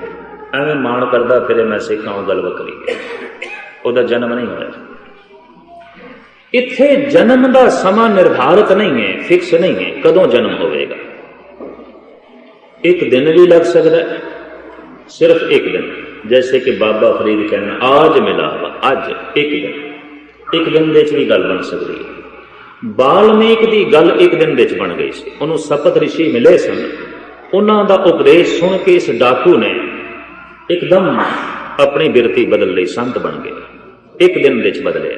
एवें माण करदा फिरे मैं सिख हां, गल वखरी, वह जन्म नहीं होया। इत्थे जन्म का समा निर्धारित नहीं है, फिक्स नहीं है कदों जन्म होवेगा। एक दिन भी लग सकता है, सिर्फ एक दिन। जैसे कि बाबा फरीद कहना आज मिला, अज एक दिन दे भी गल बन सकती है। बाल्मीक की गल एक दिन विच बन गई सी। उन्होंने सपत ऋषि मिले सन, उन्हों का उपदेश सुन के इस डाकू ने एकदम अपनी बिरती बदल ली, संत बन गए। एक दिन विच बदले।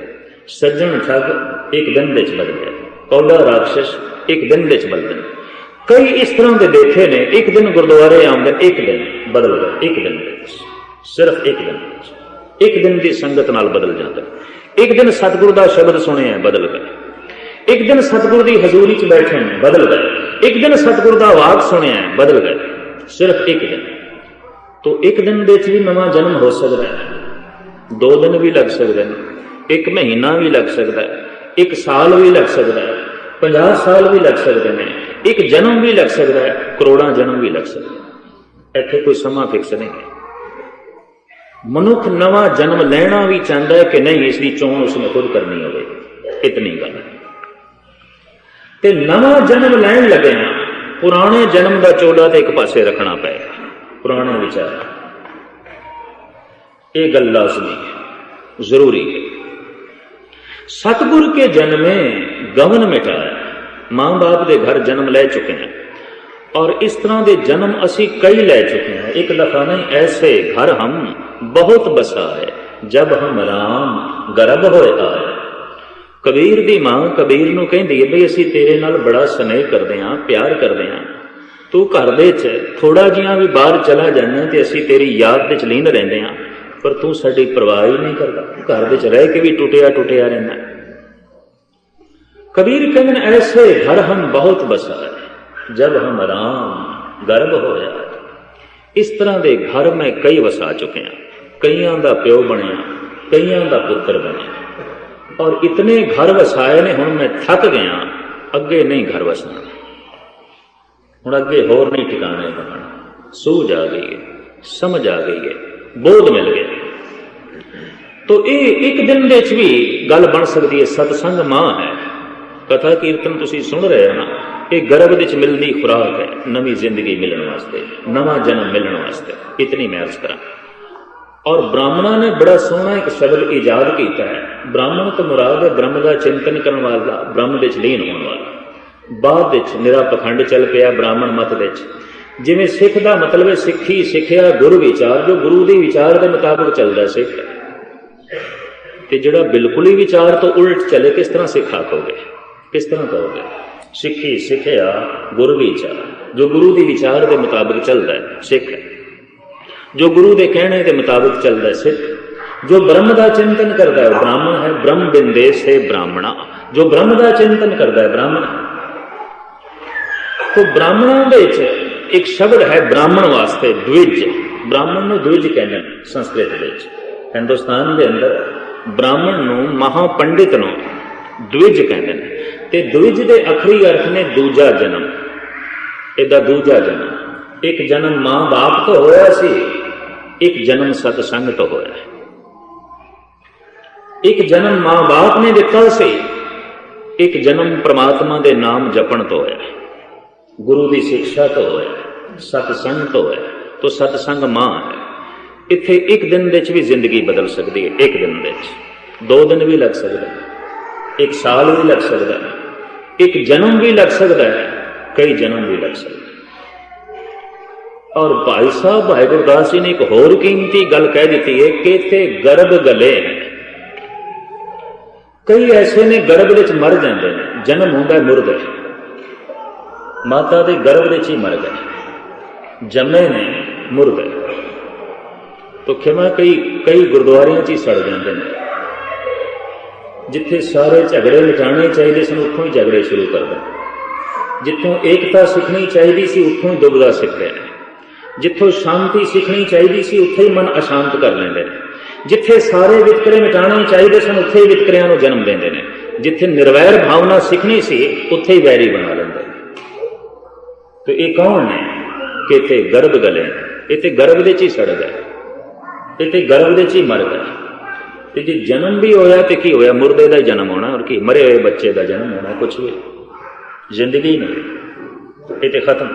सज्जन ठग एक दिन विच बदले, कौड़ा राक्षस एक दिन विच बदले। कई इस तरह के देखे ने, एक दिन गुरुद्वारे आमदे, एक दिन बदल गए। एक दिन सिर्फ एक दिन, एक दिन की संगत नाल बदल जाता। एक दिन सतगुरु का शब्द सुने बदल गए। एक दिन सतगुरु की हजूरी च बैठे हैं, बदल गए। एक दिन सतगुरु का वाक सुने बदल गए। सिर्फ एक दिन। तो एक दिन विच भी नवा जन्म हो सकता है, 2 दिन भी लग सकते हैं, 1 महीना भी लग सकता है, 1 साल भी लग सकता है, 50 साल भी लग सकते हैं, 1 जन्म भी लग सकता है, करोड़ों जन्म भी लग सकते हैं। ਇੱਥੇ ਕੋਈ ਸਮਾਂ ਫਿਕਸ ਨਹੀਂ ਹੈ। ਮਨੁੱਖ ਨਵਾਂ ਜਨਮ ਲੈਣਾ ਵੀ ਚਾਹੁੰਦਾ ਹੈ ਕਿ ਨਹੀਂ, ਇਸ ਦੀ ਚੋਣ ਉਸਨੇ ਖੁਦ ਕਰਨੀ ਹੋਵੇ, ਇਤਨੀ ਗੱਲ। ਤੇ ਨਵਾਂ ਜਨਮ ਲੈਣ ਲੱਗਿਆ ਪੁਰਾਣੇ ਜਨਮ ਦਾ ਚੋਲਾ ਤੇ ਇੱਕ ਪਾਸੇ ਰੱਖਣਾ ਪਏਗਾ, ਪੁਰਾਣੇ ਵਿਚਾਰ। ਇਹ ਗੱਲ ਲਾਜ਼ਮੀ ਹੈ, ਜ਼रूरी है। सतगुरु के जन्मे गवन मिटाया, मां बाप के घर जन्म ले चुके हैं और इस तरह के जन्म असी कई ले चुके हैं। एक दफा नहीं, ऐसे घर हम बहुत बसाए जब हम राम गर्भ होए आए। कबीर दी मां कबीर नूं कहंदी है, बई असी तेरे नाल बड़ा स्नेह करदे हां, प्यार करदे हां, तू घर दे च थोड़ा जिहा भी बाहर चला जाना ते असी तेरी याद दे च लीन रहिंदे हां, पर तू साडी परवाह ही नहीं करता, घर दे च रह के भी टुटिया टुटिया रहना। कबीर कहते ऐसे घर हम बहुत बसाए जब हम राम गर्भ होया। इस तरह के घर मैं कई वसा चुके हैं, कईयां दा प्यो बनया, कईयां दा पुत्र बनया, और इतने घर वसाए ने हुण मैं थक गया, अगे नहीं घर वसना, हुण अगे होर नहीं ठिकाने बनना। सूझ आ गई है, समझ आ गई है, बोध मिल गया। तो ये एक दिन दे भी गल बन सकती है। सतसंग मां है, कथा कीर्तन तुसीं सुन रहे हो ना, ये गर्भ दे च मिलदी खुराक है नवी जिंदगी मिलने वास्ते, नवा जन्म मिलने वास्ते। इतनी मैं अर्ज करा। और ब्राह्मणा ने बड़ा सोहना एक शब्द ईजाद किया है। ब्राह्मण तो मुराद है ब्रह्म का चिंतन करने वाला, ब्रह्म दे च लीन होने वाला। बाद विच निरा पखंड चल पिया ब्राह्मण मत दे च। जिवें सिख का मतलब है सिੱਖੀ सिੱਖਿਆ गुरु विचार, जो गुरु के विचार के मुताबिक चलता सिख, ते जिहड़ा बिल्कुल ही विचार तो उल्ट चले किस तरह सिख आखोगे, किस तरह कहोगे? सिੱਖੀ सिੱਖਿਆ गुरु विचार, जो गुरु के विचार के मुताबिक चलता है सिख है, जो गुरु के कहने के मुताबिक चलता है सिख। जो ब्रह्म का चिंतन करता है ब्राह्मण है, ब्रह्म बिंदे से ब्राह्मणा, जो ब्रह्म का चिंतन करता है ब्राह्मण है। तो ब्राह्मणों के एक शब्द है ब्राह्मण वास्ते द्विज, ब्राह्मण नूं द्विज कहते हैं संस्कृत विच। हिंदुस्तान के अंदर ब्राह्मण नूं महापंडित नूं द्विज कहते हैं। ते द्विज के अखरी अर्थ ने दूजा जन्म, इहदा दूजा जन्म। एक जन्म मां बाप तो होया सी, एक जन्म सतसंग तो होया। एक जन्म मां बाप ने दिता सी, एक जन्म परमात्मा के नाम जपण तो होया, गुरु की शिक्षा तो होया, सतसंग तो है। तो सतसंग मां है। इत्थे एक दिन दे भी जिंदगी बदल सकती है, एक दिन दे 2 दिन भी लग सकता है, 1 साल भी लग सकता है, एक जन्म भी लग सकता है, कई जन्म भी लग सकता है। और भाई साहब भाई गुरदास जी ने एक होर कीमती गल कह दी है कि इत्थे गर्भ गले हैं। कई ऐसे ने गर्भ विच मर जाते हैं, जन्म होंदा मुर्दा, माता के गर्भ विच ही मर गए, जमे ने मुर गए। तो खिमा कई गुरुद्वारियां च ही सड़ जाते हैं, जिथे सारे झगड़े मिटाने चाहिए सन उत्थों ही झगड़े शुरू कर दें, जिथों एकता सीखनी चाहिए सी उत्थों ही दुबदा सीख रहे हैं, जिथों शांति सीखनी चाहिए सी उत्थे ही मन अशांत कर लेंगे, जिथे सारे वितकरे मिटाने चाहिए सन उत्थे ही वितकरियां नूं जन्म देंदे ने, जिथे निर्वैर भावना सीखनी सी उत्थे ही वैरी बना लेंगे। तो ये कौन ने कि इत्थे गर्भ गले, इत्थे गर्भ दे ही सड़ गए, इत्थे गर्भ दे ही मर गए। तो जे जन्म भी होया तो की होया, मुर्दे का जन्म होना, और की मरे हुए बच्चे का जन्म होना, कुछ भी जिंदगी नहीं, ये तो खत्म।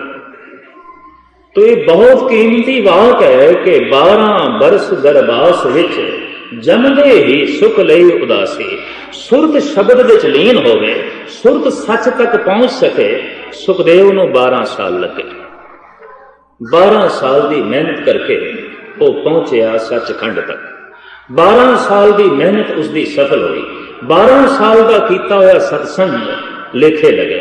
तो ये बहुत कीमती वाक है कि 12 बरस गर्भास विच जमदे ही सुख लई उदासी, सुरत शब्द विच लीन होवे, सुरत सच तक पहुंच सके। सुखदेव नूं 12 साल लगे, 12 साल की मेहनत करके वो पहुंचया सचखंड तक। 12 साल की मेहनत उसकी सफल हुई, 12 साल का किया होया सत्संग लेखे लगे,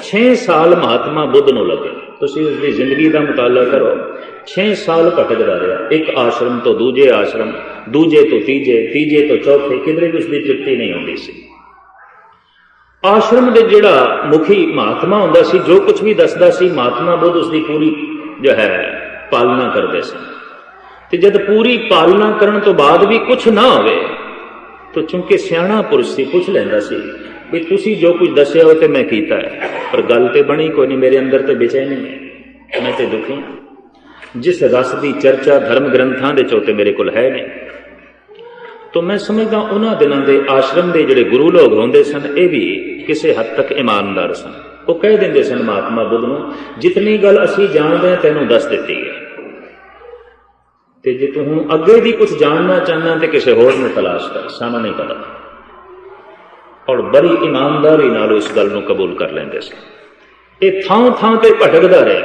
6 साल महात्मा बुद्ध नूं लगे। तुसीं उसकी जिंदगी का मुताला करो, 6 साल भटकदा रहा, एक आश्रम तो दूजे आश्रम, दूजे तो तीजे, तीजे तो चौथे, किधरे भी उसकी तृप्ति नहीं होंदी सी। आश्रम के जिहड़ा मुखी महात्मा हुंदा सी, जो कुछ भी दसदा सी महात्मा बुद्ध उसकी पूरी जो है पालना करते सन। तो जब पूरी पालना करने तो बाद भी कुछ ना होवे तो चूंकि सियाणा पुरुष सी पूछ लैंदा सी भी तुसी जो कुछ दसिया हो तो मैं कीता है, पर गल तो बनी कोई नहीं, मेरे अंदर तो बेचैनी है, मैं तो दुखी हाँ। जिस रस की चर्चा धर्म ग्रंथां दे चों ते मेरे कोल है नहीं। तो मैं समझदा उन्हां दिनां दे आश्रम के जिहड़े गुरु लोग होंदे सन ये भी किसी हद तक ईमानदार सन। वो कह देंदे सन महात्मा बुद्ध नूं, जितनी गल असीं जाणदे हां तैनूं दस दित्ती है, ते जे तूं हुण अगे भी कुछ जानना चाहना तो किसी होर नूं तलाश कर, सानूं नहीं पता। और बड़ी ईमानदारी नाल इस गल नूं कबूल कर लैंदे सन। ये थां थां ते भटकदा रहा,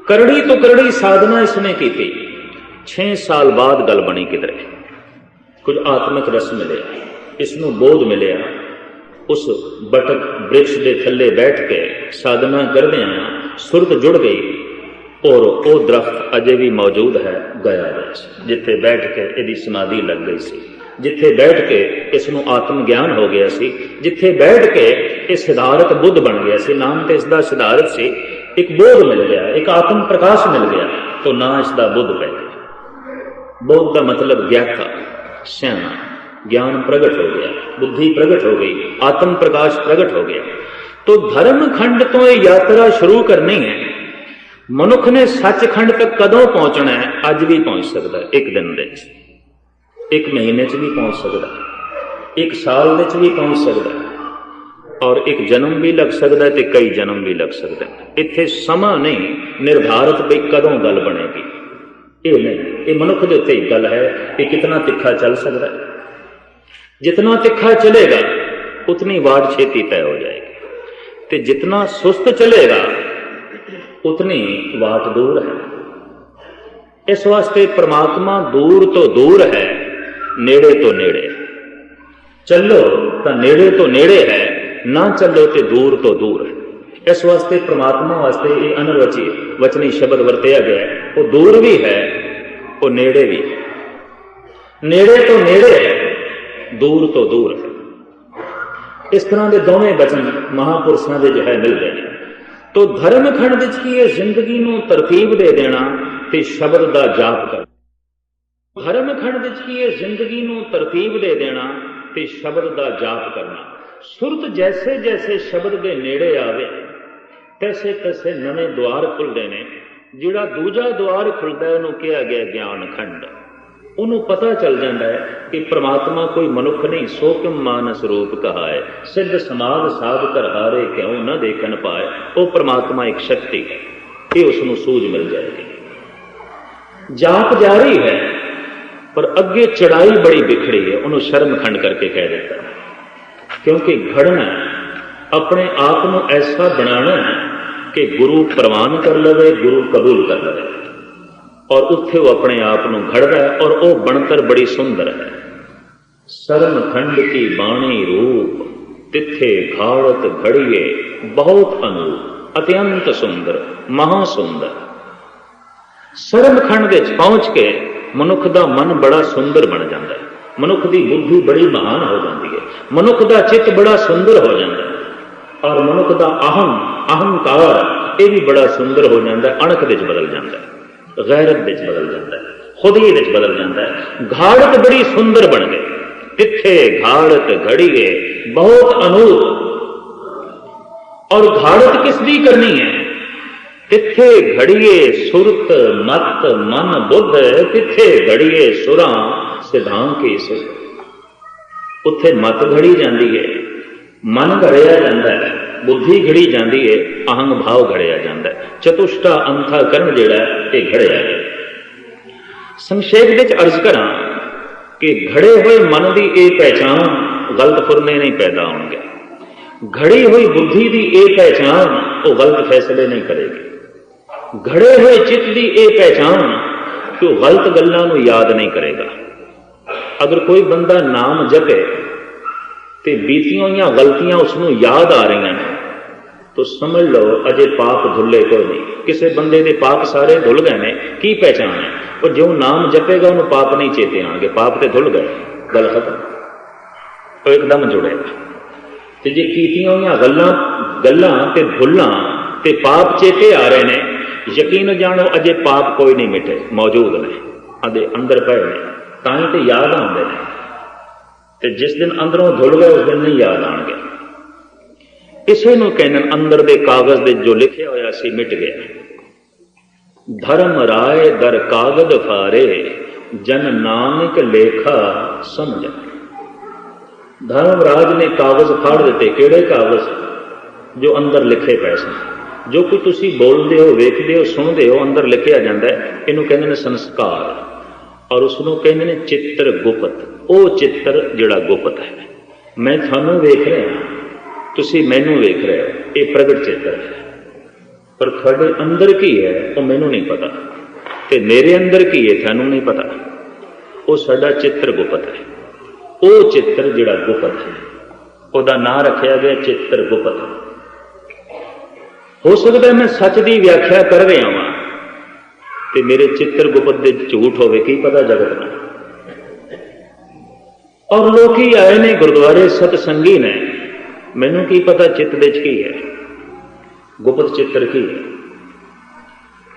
करड़ी तो करड़ी साधना इसने की। 6 साल बाद गल बनी किधरे, कुछ आत्मिक रस मिले, इसनों बोध मिले। उस बटक वृक्ष के थले बैठ के साधना करदे सुरत जुड़ गई और वो दरख्त अजे भी मौजूद है गया जिथे बैठ के यदि समाधि लग गई सी, जिथे बैठ के इसनों आत्म ज्ञान हो गया सी, जिथे बैठ के ये सिद्धार्थ बुद्ध बन गया सी। नाम तो इसका सिद्धार्थ सी, एक बोध मिल गया, एक आत्म प्रकाश मिल गया, तो ना इसका बुद्ध पै गया। बोध का मतलब ज्ञाता, सियाना, ज्ञान प्रगट हो गया, बुद्धि प्रगट हो गई, आत्म प्रकाश प्रगट हो गया। तो धर्म खंड तो ये यात्रा शुरू करनी है। मनुख ने सचखंड तक कदों पहुंचना है? अज भी पहुंच सकता है, एक दिन दे, एक महीने च भी पहुंच सकता है, एक साल दे च भी पहुंच सकता है, और एक जन्म भी लग सकता है तो कई जन्म भी लग सकते हैं। इत्थे समा नहीं निर्धारित भी कदों गल बनेगी, ये नहीं, ये मनुख के उत्ते गल है कि कितना तिखा चल सकता है। जितना तिखा चलेगा उतनी वाट छेती तय हो जाएगी, तो जितना सुस्त चलेगा उतनी वाट दूर है। इस वास्ते परमात्मा दूर तो दूर है, नेड़े तो नेड़े। चलो तो नेड़े तो नेड़े है, ना चलो तो दूर दूर है। इस वास्ते परमात्मा वास्ते ये अनवची वचनी शब्द वरतिया गया, वो दूर भी है, वो नेड़े भी है। नेड़े तो नेड़े है, दूर तो दूर है। इस तरह के दोवें वचन महापुरुषों के जो है मिल रहे हैं। तो धर्म खंड की ये जिंदगी नूं तरतीब दे देना ते शब्द का जाप कर। धर्म खंड की ये जिंदगी नूं तरतीब दे देना ते शब्द का जाप करना। सुरत जैसे जैसे शब्द के नेड़े आवे तैसे तैसे नवे द्वार खुलते हैं। जिहड़ा दूजा द्वार खुलता है उन्होंने कहा गया ज्ञान खंड। उन्होंने पता चल जाता है कि परमात्मा कोई मनुख नहीं, सो किम मानस रूप कहा है, सिद्ध समाध साध कर हारे क्यों न देखन पाए। वो परमात्मा एक शक्ति है, ये उसनों सूझ मिल जाएगी। जाप जारी है पर अगे चढ़ाई बड़ी बिखड़ी है, उन्होंने शर्म खंड करके कह देता है। क्योंकि घड़ना अपने आप को ऐसा बनाना है कि गुरु प्रवान कर लवे, गुरु कबूल कर लवे, और उत्थे वो अपने आप को घड़ता है। और वो बनतर बड़ी सुंदर है। शर्म खंड की बाणी रूप तिथे घाड़त घड़िए बहुत अनूप अत्यंत सुंदर महासुंदर। शर्म खंड पहुंच के मनुख का मन बड़ा सुंदर बन जाता है, मनुख की बुद्धि बड़ी महान हो जाती है, मनुख का चित्त बड़ा सुंदर हो जाता है, और मनुख का अहंकार ये भी बड़ा सुंदर हो जाता है। अणख विच बदल जाता है, गैरत विच बदल जाता है, खुदी विच बदल जाता है। घाड़त बड़ी सुंदर बन गई, तिथे घाड़त घड़िए बहुत अनूप। और घाड़त किसदी करनी है? तिथे घड़िए सुरत मत मन बुद्ध, तिथे घड़िए सुरा सिद्धां के सुख। उथे मत घड़ी जाती है, मन घड़िया जाता है, बुद्धि घड़ी जाती है, अहंग भाव घड़िया जाता है। चतुष्टा अंथा करण जिहड़ा है यह घड़िया है। संक्षेप विच अर्ज करा कि घड़े हुए मन की यह पहचान गलत फुरने नहीं पैदा होंगे। घड़ी हुई बुद्धि की यह पहचान वो गलत फैसले नहीं करेगी। घड़े हुए चित्त की यह पहचान कि वो गलत गल्लां याद नहीं करेगा। अगर कोई बंदा नाम जपे तो बीतियों या गलतियां उसनों याद आ रही हैं तो समझ लो अजे पाप धुले कोई नहीं। किसी बंदे के पाप सारे धुल गए ने, की पहचान है? और जो नाम जपेगा उन्होंने पाप नहीं चेते आएंगे, पाप तो धुल गए, गल खत्म, तो एकदम जुड़ेगा। तो जे कीतियों या गल्लां ते भुल्लां ते पाप चेते आ रहे ने, यकीन जानो अजे पाप कोई नहीं मिटे, मौजूद ने, अदे अंदर पे ने, ताई तो याद आते हैं। तो जिस दिन अंदरों धुल गए उस दिन नहीं याद आएंगे। इसे नूं कहने अंदर दे कागज दे जो लिखे होया सी मिट गया। धर्म राय दर कागद फारे, जन नानक लेखा समझ। धर्मराज ने कागज फाड़ दिते। किहड़े कागज? जो अंदर लिखे पए सन। जो कुछ तुसी बोलते हो, वेखते हो, सुनते हो, अंदर लिखिया जाता है। इनू कहते हैं संस्कार, और उसनों कहते हैं चित्र गुप्त। वो चित्र जिहड़ा गुप्त है, मैं थानू वेख रहा, तुसी मैनू वेख रहे हो, ये प्रगट चित्र है। पर थोड़े अंदर की है वो मैनू नहीं पता, ते मेरे अंदर की है थानू नहीं पता। वो साडा चित्र गुप्त है। वो चित्र जिहड़ा गुप्त है, उसदा नाम रखा गया चित्र गुप्त। हो सकता है मैं सच की व्याख्या कर रहा हाँ ते मेरे चित्र गुप्त दे झूठ होवे, की पता जगत में। और लोग ही आए ने गुरुद्वारे सतसंगी ने, मैनू की पता चित्त दे की है, गुप्त चित्र की है।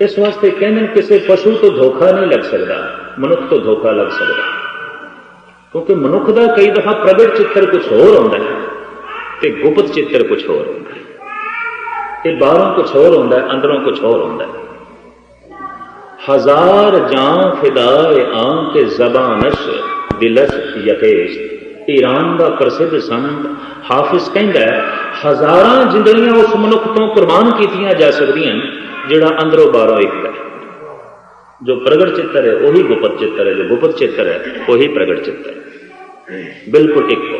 इस वास्ते कहने किसी पशु तो धोखा नहीं लग सकता, मनुख तो धोखा लग सकता। क्योंकि मनुख का कई दफा प्रगट चित्र कुछ होर होता है ते गुप्त चित्र कुछ होर होता है। ये बाहरों कुछ होर होता है, अंदरों कुछ होर होता है। हजार जां फिदाए आंके जबानश दिलस यकेश। ईरान का प्रसिद्ध संत हाफिज कहता है, हजारां जिंदड़ियां उस मनुख तो कुर्बान कीतियां जा सकदियां जिहड़ा अंदरों बाहरों एक है। जो प्रगट चित्र है वही गुप्त चित्र है, जो गुप्त चित्र है वही प्रगट चित्र है। बिल्कुल एक हो,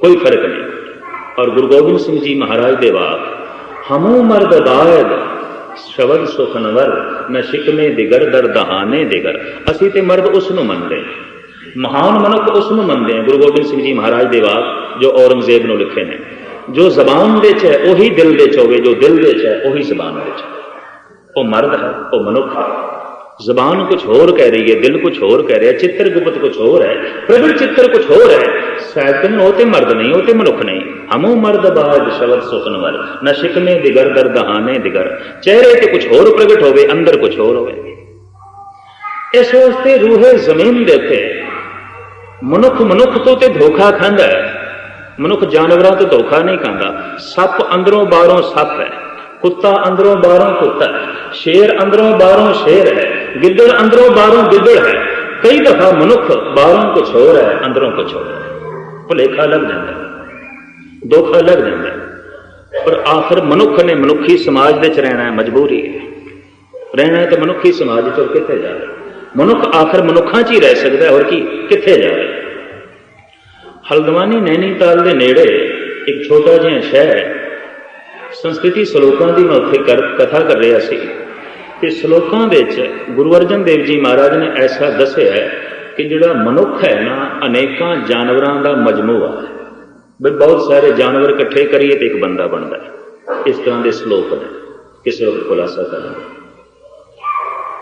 कोई फर्क नहीं। और गुरु गोबिंद सिंह जी महाराज दे वाक, हमू मर्द बायद शबद सुखनवर, न शिकमे दिगर दर दहाने दिगर। असी ते मर्द उसनू मनते, महान मनुख उसनू मनते हैं। गुरु गोबिंद सिंह जी महाराज दे वाक जो औरंगजेब ने लिखे ने, जो जबान विच है वही दिल विच होवे, जो दिल विच है वही जबान विच। वो मर्द है, वो मनुख है। जबान कुछ होर कह रही है, दिल कुछ होर कह रहा है, चित्र गुप्त कुछ होर है, प्रगट चित्र कुछ होर है। शायद होते मर्द नहीं, होते मनुख नहीं। हमू मर्द बाद शब्द सुखनवर, न शिकमे दिगर दर दहाने दिगर। चेहरे ते कुछ होर प्रगट होवे, अंदर कुछ होर होवे। इस वास्ते रूहे जमीन देते मनुख मनुख तो ते धोखा खांदा है, मनुख जानवरों तो धोखा नहीं खांदा। सप अंदरों बाहरों सप है, कुत्ता अंदरों बाहरों कुत्ता है, शेर अंदरों बाहरों शेर है, गिद्दड़ अंदरों बाहरों गिद्दड़ है। कई दफा मनुख बाहरों कुछ होर है, अंदरों कुछ होर है। भुलेखा लग जाता है, धोखा लग जाता है। पर आखिर मनुख ने मनुखी समाज विच रहना है, मजबूरी है रहना है। तो मनुखी समाज चो कित्थे जाए? मनुख आखिर मनुखां च ही रह सकता है, और की कित्थे जाए? हल्द्वानी नैनीताल के नेड़े एक छोटा जिहा शहर है। संस्कृति सलोकां की मैं उत्थे कथा कर रहा सी कि सलोकां विच गुरु अर्जन देव जी महाराज ने ऐसा दस्सिया है कि जिहड़ा मनुख है ना, अनेकां जानवरां दा मजमूआ है। भी बहुत सारे जानवर इकट्ठे करिए तो एक बंदा बनता है। इस तरह के श्लोक ने, किसी वक्त खुलासा करना।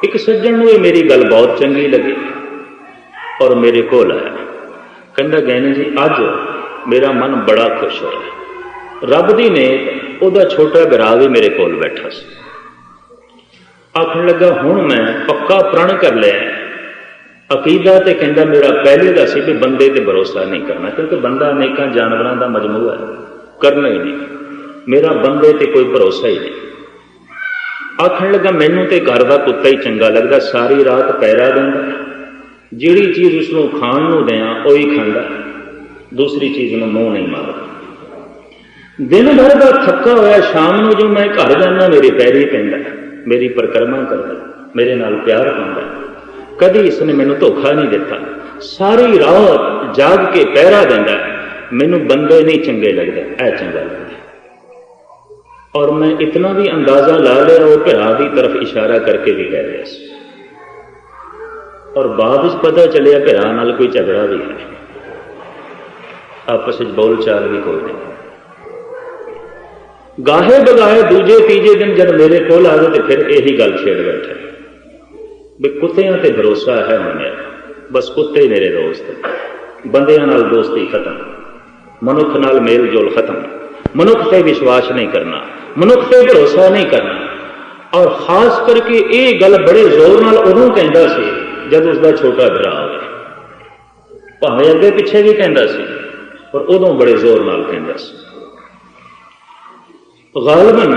एक सज्जन नूं ये मेरी गल बहुत चंगी लगी और मेरे कोल आया, कहंदा गैनी जी अज मेरा मन बड़ा खुश होया। रब दी नेत उहदा छोटा भरा भी मेरे कोल बैठा सी। आखण लगा हुण मैं पक्का प्रण कर लिया अकीदा, ते कहंदा मेरा पहले दा सी भी बंदे ते भरोसा नहीं करना, क्योंकि बंदा अनेकां जानवरां दा मजमूआ है, करना ही नहीं। मेरा बंदे ते कोई भरोसा ही नहीं। आखण लगा मैनू ते घर दा कुत्ता ही चंगा लगदा, सारी रात पैरा देंदा, जिहड़ी चीज़ उसनूं खाण नूं देआं उही खांदा, दूसरी चीज़ नूं मूँह नहीं मारदा। दिन भर का थका होया शाम नूं जो मैं घर जाना मेरे पैरी पैंदा, मेरी परिक्रमा करदा, मेरे नाल प्यार पांदा। कदी इसने मैनू धोखा नहीं दिता। सारी रात जाग के पहरा देंदा, मैनू बंदे नहीं चंगे लगदे, ऐ चंगा लगदा। और मैं इतना भी अंदाजा ला लिया, वो भरा की तरफ इशारा करके भी कह रहा सी। और बाद में पता चलिया भरा नाल कोई झगड़ा भी है, आपस में बोल चाल भी कोई नहीं। गाहे बगाए दूजे तीजे दिन जब मेरे कोल आ गए तो फिर यही गल छेड़ बैठे भी कुत्तियां ते भरोसा है मेरा, बस कुत्ते मेरे दोस्त, बंदियां नाल दोस्ती खत्म, मनुख नाल मेल जोल खत्म, मनुख से विश्वास नहीं करना, मनुख से भरोसा नहीं करना। और खास करके ये गल बड़े जोर नाल उदों कहंदा सी जब उसका छोटा भरा हो, भावें अगे पिछे भी कहंदा सी, पर उदों बड़े जोर नाल कहंदा सी। गालबन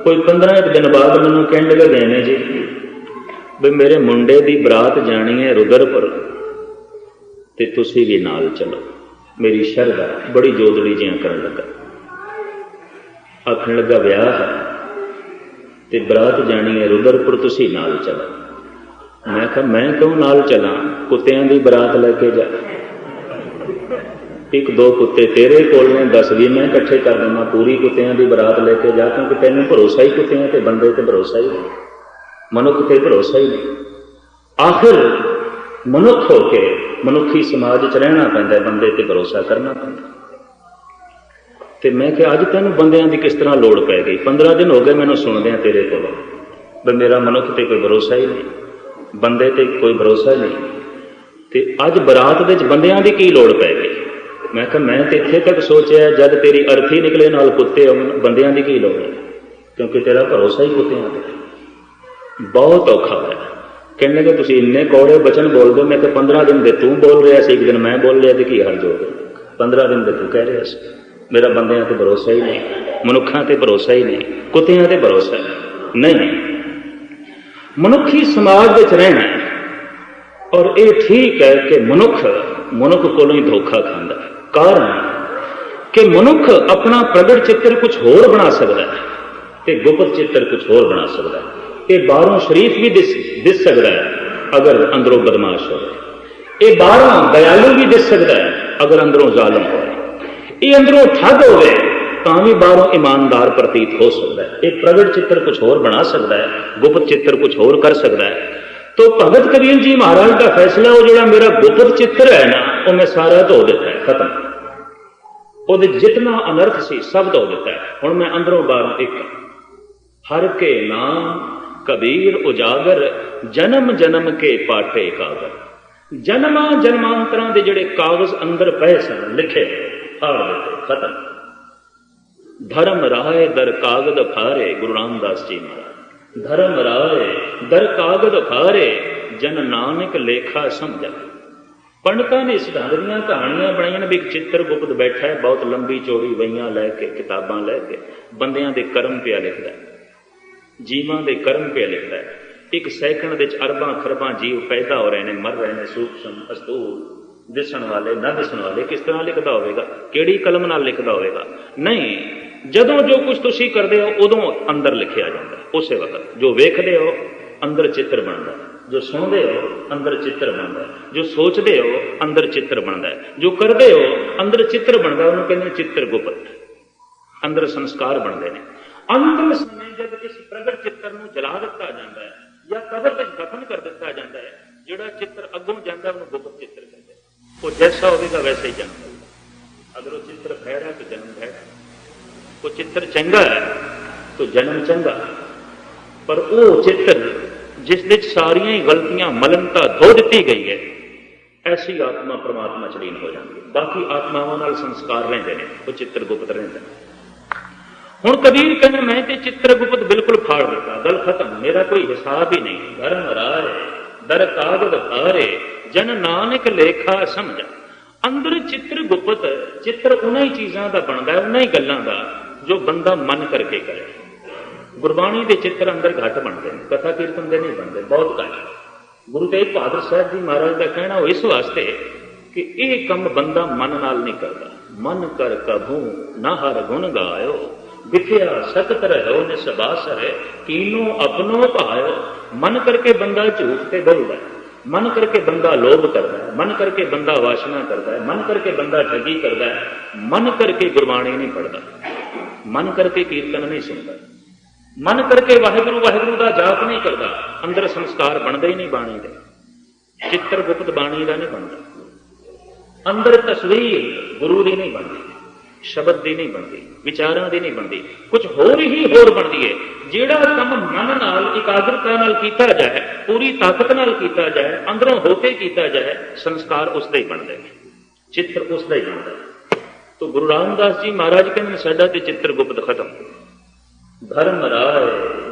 कोई 15 दिन बाद मैनूं कहण लगे गए ने जी ਵੀ ਮੇਰੇ ਮੁੰਡੇ ਦੀ ਬਰਾਤ ਜਾਣੀ ਹੈ ਰੁਦਰਪੁਰ ਤੇ ਤੁਸੀਂ ਵੀ ਨਾਲ ਚਲੋ। ਮੇਰੀ ਸ਼ਰਧਾ ਬੜੀ ਜੋਦੜੀ ਜਿਹਾ ਕਰਨ ਲੱਗਾ, ਆਖਣ ਲੱਗਾ ਵਿਆਹ ਹੈ ਤੇ ਬਰਾਤ ਜਾਣੀ ਹੈ ਰੁਦਰਪੁਰ, ਤੁਸੀਂ ਨਾਲ ਚਲੋ। ਮੈਂ ਕਿਹਾ ਮੈਂ ਕਿਉਂ ਨਾਲ ਚਲਾਂ, ਕੁੱਤਿਆਂ ਦੀ ਬਰਾਤ ਲੈ ਕੇ ਜਾ। ਇੱਕ ਦੋ ਕੁੱਤੇ ਤੇਰੇ ਕੋਲ ਨੇ, 10-20 ਮੈਂ ਇਕੱਠੇ ਕਰ ਦੇਵਾਂ, ਪੂਰੀ ਕੁੱਤਿਆਂ ਦੀ ਬਰਾਤ ਲੈ ਕੇ ਜਾ, ਕਿਉਂਕਿ ਤੈਨੂੰ ਭਰੋਸਾ ਹੀ ਕੁੱਤਿਆਂ ਤੇ, ਬੰਦੇ ਤੇ ਭਰੋਸਾ ਹੀ ਨਹੀਂ, ਮਨੁੱਖ ਤੇ ਭਰੋਸਾ ਹੀ ਨਹੀਂ। ਆਖਿਰ ਮਨੁੱਖ ਹੋ ਕੇ ਮਨੁੱਖੀ ਸਮਾਜ 'ਚ ਰਹਿਣਾ ਪੈਂਦਾ, ਬੰਦੇ ਤੇ ਭਰੋਸਾ ਕਰਨਾ ਪੈਂਦਾ। ਤੇ ਮੈਂ ਕਿਹਾ ਅੱਜ ਤੈਨੂੰ ਬੰਦਿਆਂ ਦੀ ਕਿਸ ਤਰ੍ਹਾਂ ਲੋੜ ਪੈ ਗਈ? 15 ਦਿਨ ਹੋ ਗਏ ਮੈਨੂੰ ਸੁਣਦਿਆਂ ਤੇਰੇ ਕੋਲੋਂ ਵੀ ਮੇਰਾ ਮਨੁੱਖ ਤੇ ਕੋਈ ਭਰੋਸਾ ਹੀ ਨਹੀਂ, ਬੰਦੇ ਤੇ ਕੋਈ ਭਰੋਸਾ ਹੀ ਨਹੀਂ, ਤੇ ਅੱਜ ਬਰਾਤ ਦੇ ਵਿੱਚ ਬੰਦਿਆਂ ਦੀ ਕੀ ਲੋੜ ਪੈ ਗਈ? ਮੈਂ ਕਿਹਾ ਮੈਂ ਤੇ ਇੱਥੇ ਤੱਕ ਸੋਚਿਆ ਜਦ ਤੇਰੀ ਅਰਥੀ ਨਿਕਲੇ ਨਾਲ ਕੁੱਤੇ ਆਉਣ, ਬੰਦਿਆਂ ਦੀ ਕੀ ਲੋੜ ਹੈ, ਕਿਉਂਕਿ ਤੇਰਾ ਭਰੋਸਾ ਹੀ ਕੁੱਤਿਆਂ ਤੇ। ਬਹੁਤ ਔਖਾ ਹੈ। ਕਹਿਣ ਲੱਗੇ ਤੁਸੀਂ ਇੰਨੇ ਕੌੜੇ ਬਚਨ ਬੋਲਦੇ ਹੋ। ਮੈਂ ਕਿਹਾ 15 ਦਿਨ ਦੇ ਤੂੰ ਬੋਲ ਰਿਹਾ ਸੀ, ਇੱਕ ਦਿਨ ਮੈਂ ਬੋਲ ਰਿਹਾ, ਤੇ ਕੀ ਹਰਜ ਹੋ ਗਿਆ? 15 ਦਿਨ ਦੇ ਤੂੰ ਕਹਿ ਰਿਹਾ ਸੀ। ਮੇਰਾ ਬੰਦਿਆਂ ਤੇ ਭਰੋਸਾ ਹੀ ਨਹੀਂ, ਮਨੁੱਖਾਂ ਤੇ ਭਰੋਸਾ ਹੀ ਨਹੀਂ, ਕੁੱਤਿਆਂ ਤੇ ਭਰੋਸਾ ਨਹੀਂ। ਮਨੁੱਖੀ ਸਮਾਜ ਵਿੱਚ ਰਹਿਣਾ ਹੈ, ਔਰ ਇਹ ਠੀਕ ਹੈ ਕਿ ਮਨੁੱਖ ਕੋਲੋਂ ਹੀ ਧੋਖਾ ਖਾਂਦਾ। ਕਾਰਨ ਕਿ ਮਨੁੱਖ ਆਪਣਾ ਪ੍ਰਗਟ ਚਿੱਤਰ ਕੁਝ ਹੋਰ ਬਣਾ ਸਕਦਾ ਹੈ ਤੇ ਗੁਪਤ ਚਿੱਤਰ ਕੁਝ ਹੋਰ ਬਣਾ ਸਕਦਾ ਹੈ। ਇਹ ਬਾਹਰੋਂ ਸ਼ਰੀਫ ਵੀ ਦਿਸ ਸਕਦਾ ਹੈ ਅਗਰ ਅੰਦਰੋਂ ਬਦਮਾਸ਼ ਹੋਵੇ। ਇਹ ਬਾਹਰੋਂ ਦਇਆਲੂ ਵੀ ਦਿਸ ਸਕਦਾ ਹੈ ਅਗਰ ਅੰਦਰੋਂ ਜ਼ਾਲਮ ਹੋਵੇ। ਇਹ ਅੰਦਰੋਂ ਠੱਗ ਹੋਵੇ ਤਾਂ ਵੀ ਬਾਹਰੋਂ ਇਮਾਨਦਾਰ ਪ੍ਰਤੀਤ ਹੋ ਸਕਦਾ ਹੈ। ਇਹ ਪ੍ਰਗਟ ਚਿੱਤਰ ਕੁਝ ਹੋਰ ਬਣਾ ਸਕਦਾ ਹੈ, ਗੁਪਤ ਚਿੱਤਰ ਕੁਝ ਹੋਰ ਕਰ ਸਕਦਾ ਹੈ। तो भगत कबीर जी महाराज का फैसला वो जो मेरा गुप्त चित्र है ना, वो मैं सारा धो दिता है, खत्म। वो जितना अनर्थ सी सब धो दिता है। हुण मैं अंदरों बाहरों एक हर के नाम कबीर उजागर, जन्म जन्म के पाठे कागर। जन्मा जन्मांतरां दे जिहड़े कागज अंदर पए सन लिखे फाड़ दिते, खत्म। धर्म राय दर कागद फारे, गुरु रामदास जी महाराज। धर्म राय दर कागद फारे, जन नानक लेखा समझा। पंडितां ने इस ढंग दीयां कहानियां बनाईयां ने भी एक चित्र गुप्त बैठा है, बहुत लंबी चौड़ी वहियां लैके किताबां लैके बंदियां दे कर्म पिया लिखदा है, जीवां दे कर्म पिया लिखदा है। एक सैकंड दे अरबां खरबां जीव पैदा हो रहे हैं, मर रहे हैं, सूक्ष्म अस्तूल, दिसण वाले ना दिसण वाले। किस तरह लिखदा होवेगा? किहड़ी कलम नाल लिखदा होवेगा? नहीं, ਜਦੋਂ ਜੋ ਕੁਝ ਤੁਸੀਂ ਕਰਦੇ ਹੋ ਉਦੋਂ ਅੰਦਰ ਲਿਖਿਆ ਜਾਂਦਾ। ਉਸੇ ਵਕਤ ਜੋ ਵੇਖਦੇ ਹੋ ਅੰਦਰ ਚਿੱਤਰ ਬਣਦਾ, ਜੋ ਸੁਣਦੇ ਹੋ ਅੰਦਰ ਚਿੱਤਰ ਬਣਦਾ, ਜੋ ਸੋਚਦੇ ਹੋ ਅੰਦਰ ਚਿੱਤਰ ਬਣਦਾ, ਜੋ ਕਰਦੇ ਹੋ ਅੰਦਰ ਚਿੱਤਰ ਬਣਦਾ। ਉਹਨੂੰ ਕਹਿੰਦੇ ਨੇ ਚਿੱਤਰ ਗੁਪਤ, ਅੰਦਰ ਸੰਸਕਾਰ ਬਣਦੇ ਨੇ। ਅੰਤਿਮ ਸਮੇਂ ਜਦ ਇਸ ਪ੍ਰਗਟ ਚਿੱਤਰ ਨੂੰ ਜਲਾ ਦਿੱਤਾ ਜਾਂਦਾ ਹੈ ਜਾਂ ਕਬਰ ਵਿੱਚ ਦਫਨ ਕਰ ਦਿੱਤਾ ਜਾਂਦਾ ਹੈ, ਜਿਹੜਾ ਚਿੱਤਰ ਅੱਗੋਂ ਜਾਂਦਾ ਉਹਨੂੰ ਗੁਪਤ ਚਿੱਤਰ ਕਹਿੰਦੇ। ਉਹ ਜੈਸਾ ਹੋਵੇਗਾ ਵੈਸੇ ਹੀ ਜਨਮ ਹੋਵੇਗਾ। ਅਗਰ ਉਹ ਚਿੱਤਰ ਭੈੜਾ ਤਾਂ ਜਨਮ ਭੈੜਾ, वो चित्र चंगा है तो जन्म चंगा। पर वो चित्र जिस विच सारियां ही गलतियां मलनता धो दी गई है, ऐसी आत्मा परमात्मा च लीन हो जाती है। बाकी आत्मावां नाल संस्कार रहिंदे ने, वो चित्र गुप्त रहिंदा है। हुण कबीर कहंदे मैं ते चित्र गुप्त बिल्कुल फाड़ दिता, गल खत्म, मेरा कोई हिसाब ही नहीं। धर्म राय दर कागद फारे, जन नानक लेखा समझा। अंदर चित्र गुप्त, चित्र उन्हां ही चीज़ां दा बनदा है, उन्हां ही गल्लां दा जो बंदा मन करके करे। गुरबाणी के चित्र अंदर घट बनते हैं, कथा कीर्तन के नहीं बनते, बहुत घट। गुरु तेग बहादुर साहब जी महाराज का कहना हो इस वास्ते कि यह कम बंदा मन नाल नहीं करता। मन कर कभू ना हर गुण गायो, विख्या सकत रहो निसबासर, कीनो अपनो भायो। मन करके बंदा झूठ से बोलता है, मन करके बंदा लोभ करता है, मन करके बंदा वासना करता है, मन करके बंदा ठगी करता है, मन करके गुरबाणी नहीं पढ़ता, मन करके कीर्तन नहीं सुनता, मन करके वाहिगुरु वाहिगुरु का जाप नहीं करता। अंदर संस्कार बनते ही नहीं बाणी दे, चित्र गुप्त बाणी का नहीं बनता। अंदर तस्वीर गुरु की नहीं बनती, शब्द की नहीं बनती, विचारों की नहीं बनती, कुछ होर ही होर बनती है। जिहड़ा काम मन नाल एकाग्रता नाल कीता जाए, पूरी ताकत नाल कीता जाए, अंदरों होके कीता जाए, संस्कार उसका ही बनते हैं, चित्र उसका ही बनता है। तो गुरु रामदास जी महाराज कहते साडा ते चित्र गुप्त खत्म। धर्म राय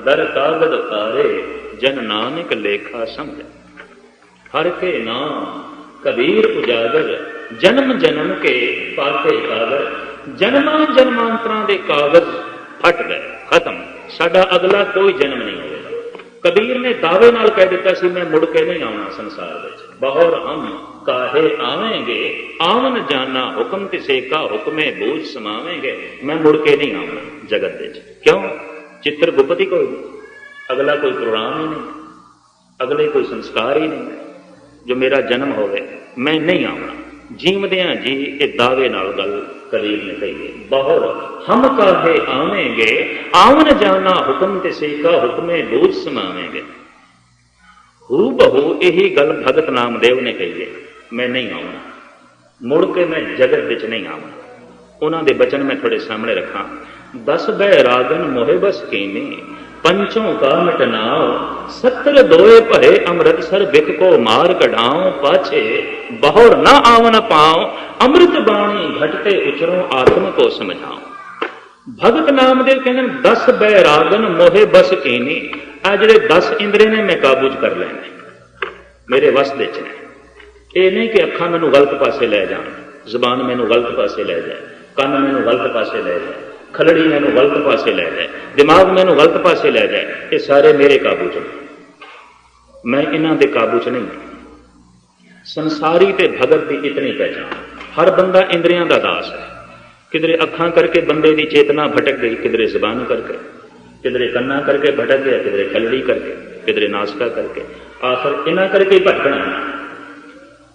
दर कागद फारे, जन नानक लेखा समझ। हर के नाम कबीर उजागर, जन्म जन्म के पाठे कागर। जन्मां जन्मांतरां दे कागज फट गए, खत्म। साडा अगला कोई जन्म नहीं होगा। कबीर ने दावे नाल कह दिता सी मैं मुड़ के नहीं आना संसार विच, बहुर हम काहे आवेंगे, आवन जाना हुक्म किसे का हुक्मे बूझ समावेंगे। मैं मुड़ के नहीं आना जगत विच, क्यों? चित्र गुप्त ही कोई नहीं, अगला कोई प्रोग्राम ही नहीं, अगले कोई संस्कार ही नहीं जो मेरा जन्म होवे, मैं नहीं आना। जीवदियां जी ये दावे नाल गल कबीर ने कही है, बहुर हम काहे आवेंगे, आवन जाना हुक्म किसे का हुक्मे बूझ समावेंगे। हू बहु यही गल भगत नामदेव ने कही है, मैं नहीं आना, मुड़ के मैं जगत विच नहीं आना। उन्हां दे बचन मैं थोड़े सामने रखा। 10 बैरागन मोहे बस कीने, पंचों का मिटनाओ, 70 दोए भरे अमृतसर बिख को मार कढ़ाओ, पाछे बहुर न आवन पाओ, अमृत बाणी घटते उचरों आत्म को समझाओ। भगत नामदेव कहते 10 बैरागन मोहे बस कीने, आ जिहड़े 10 इंद्रे ने मैं काबू च कर लेने, मेरे वस दे च ने। ये नहीं कि अखां मैनू गलत पासे लै जाण, जबान मैनू गलत पासे लै जाए, कन्न मैनू गलत पासे लै जाए, खलड़ी मैनू गलत पासे लै जाए, दिमाग मैनू गलत पासे लै जाए, ये सारे मेरे काबू च, मैं इन्हां दे काबू च नहीं। संसारी ते भगत की इतनी पहचान, हर बंदा इंद्रियां दा दास है। किधरे अखां करके बंदे की चेतना भटक गई, किधरे जबान करके, किधरे कन्ना करके भटक गया, किधरे खलड़ी करके, किधरे नासका करके, आखिर इन्हां करके ही भटकना।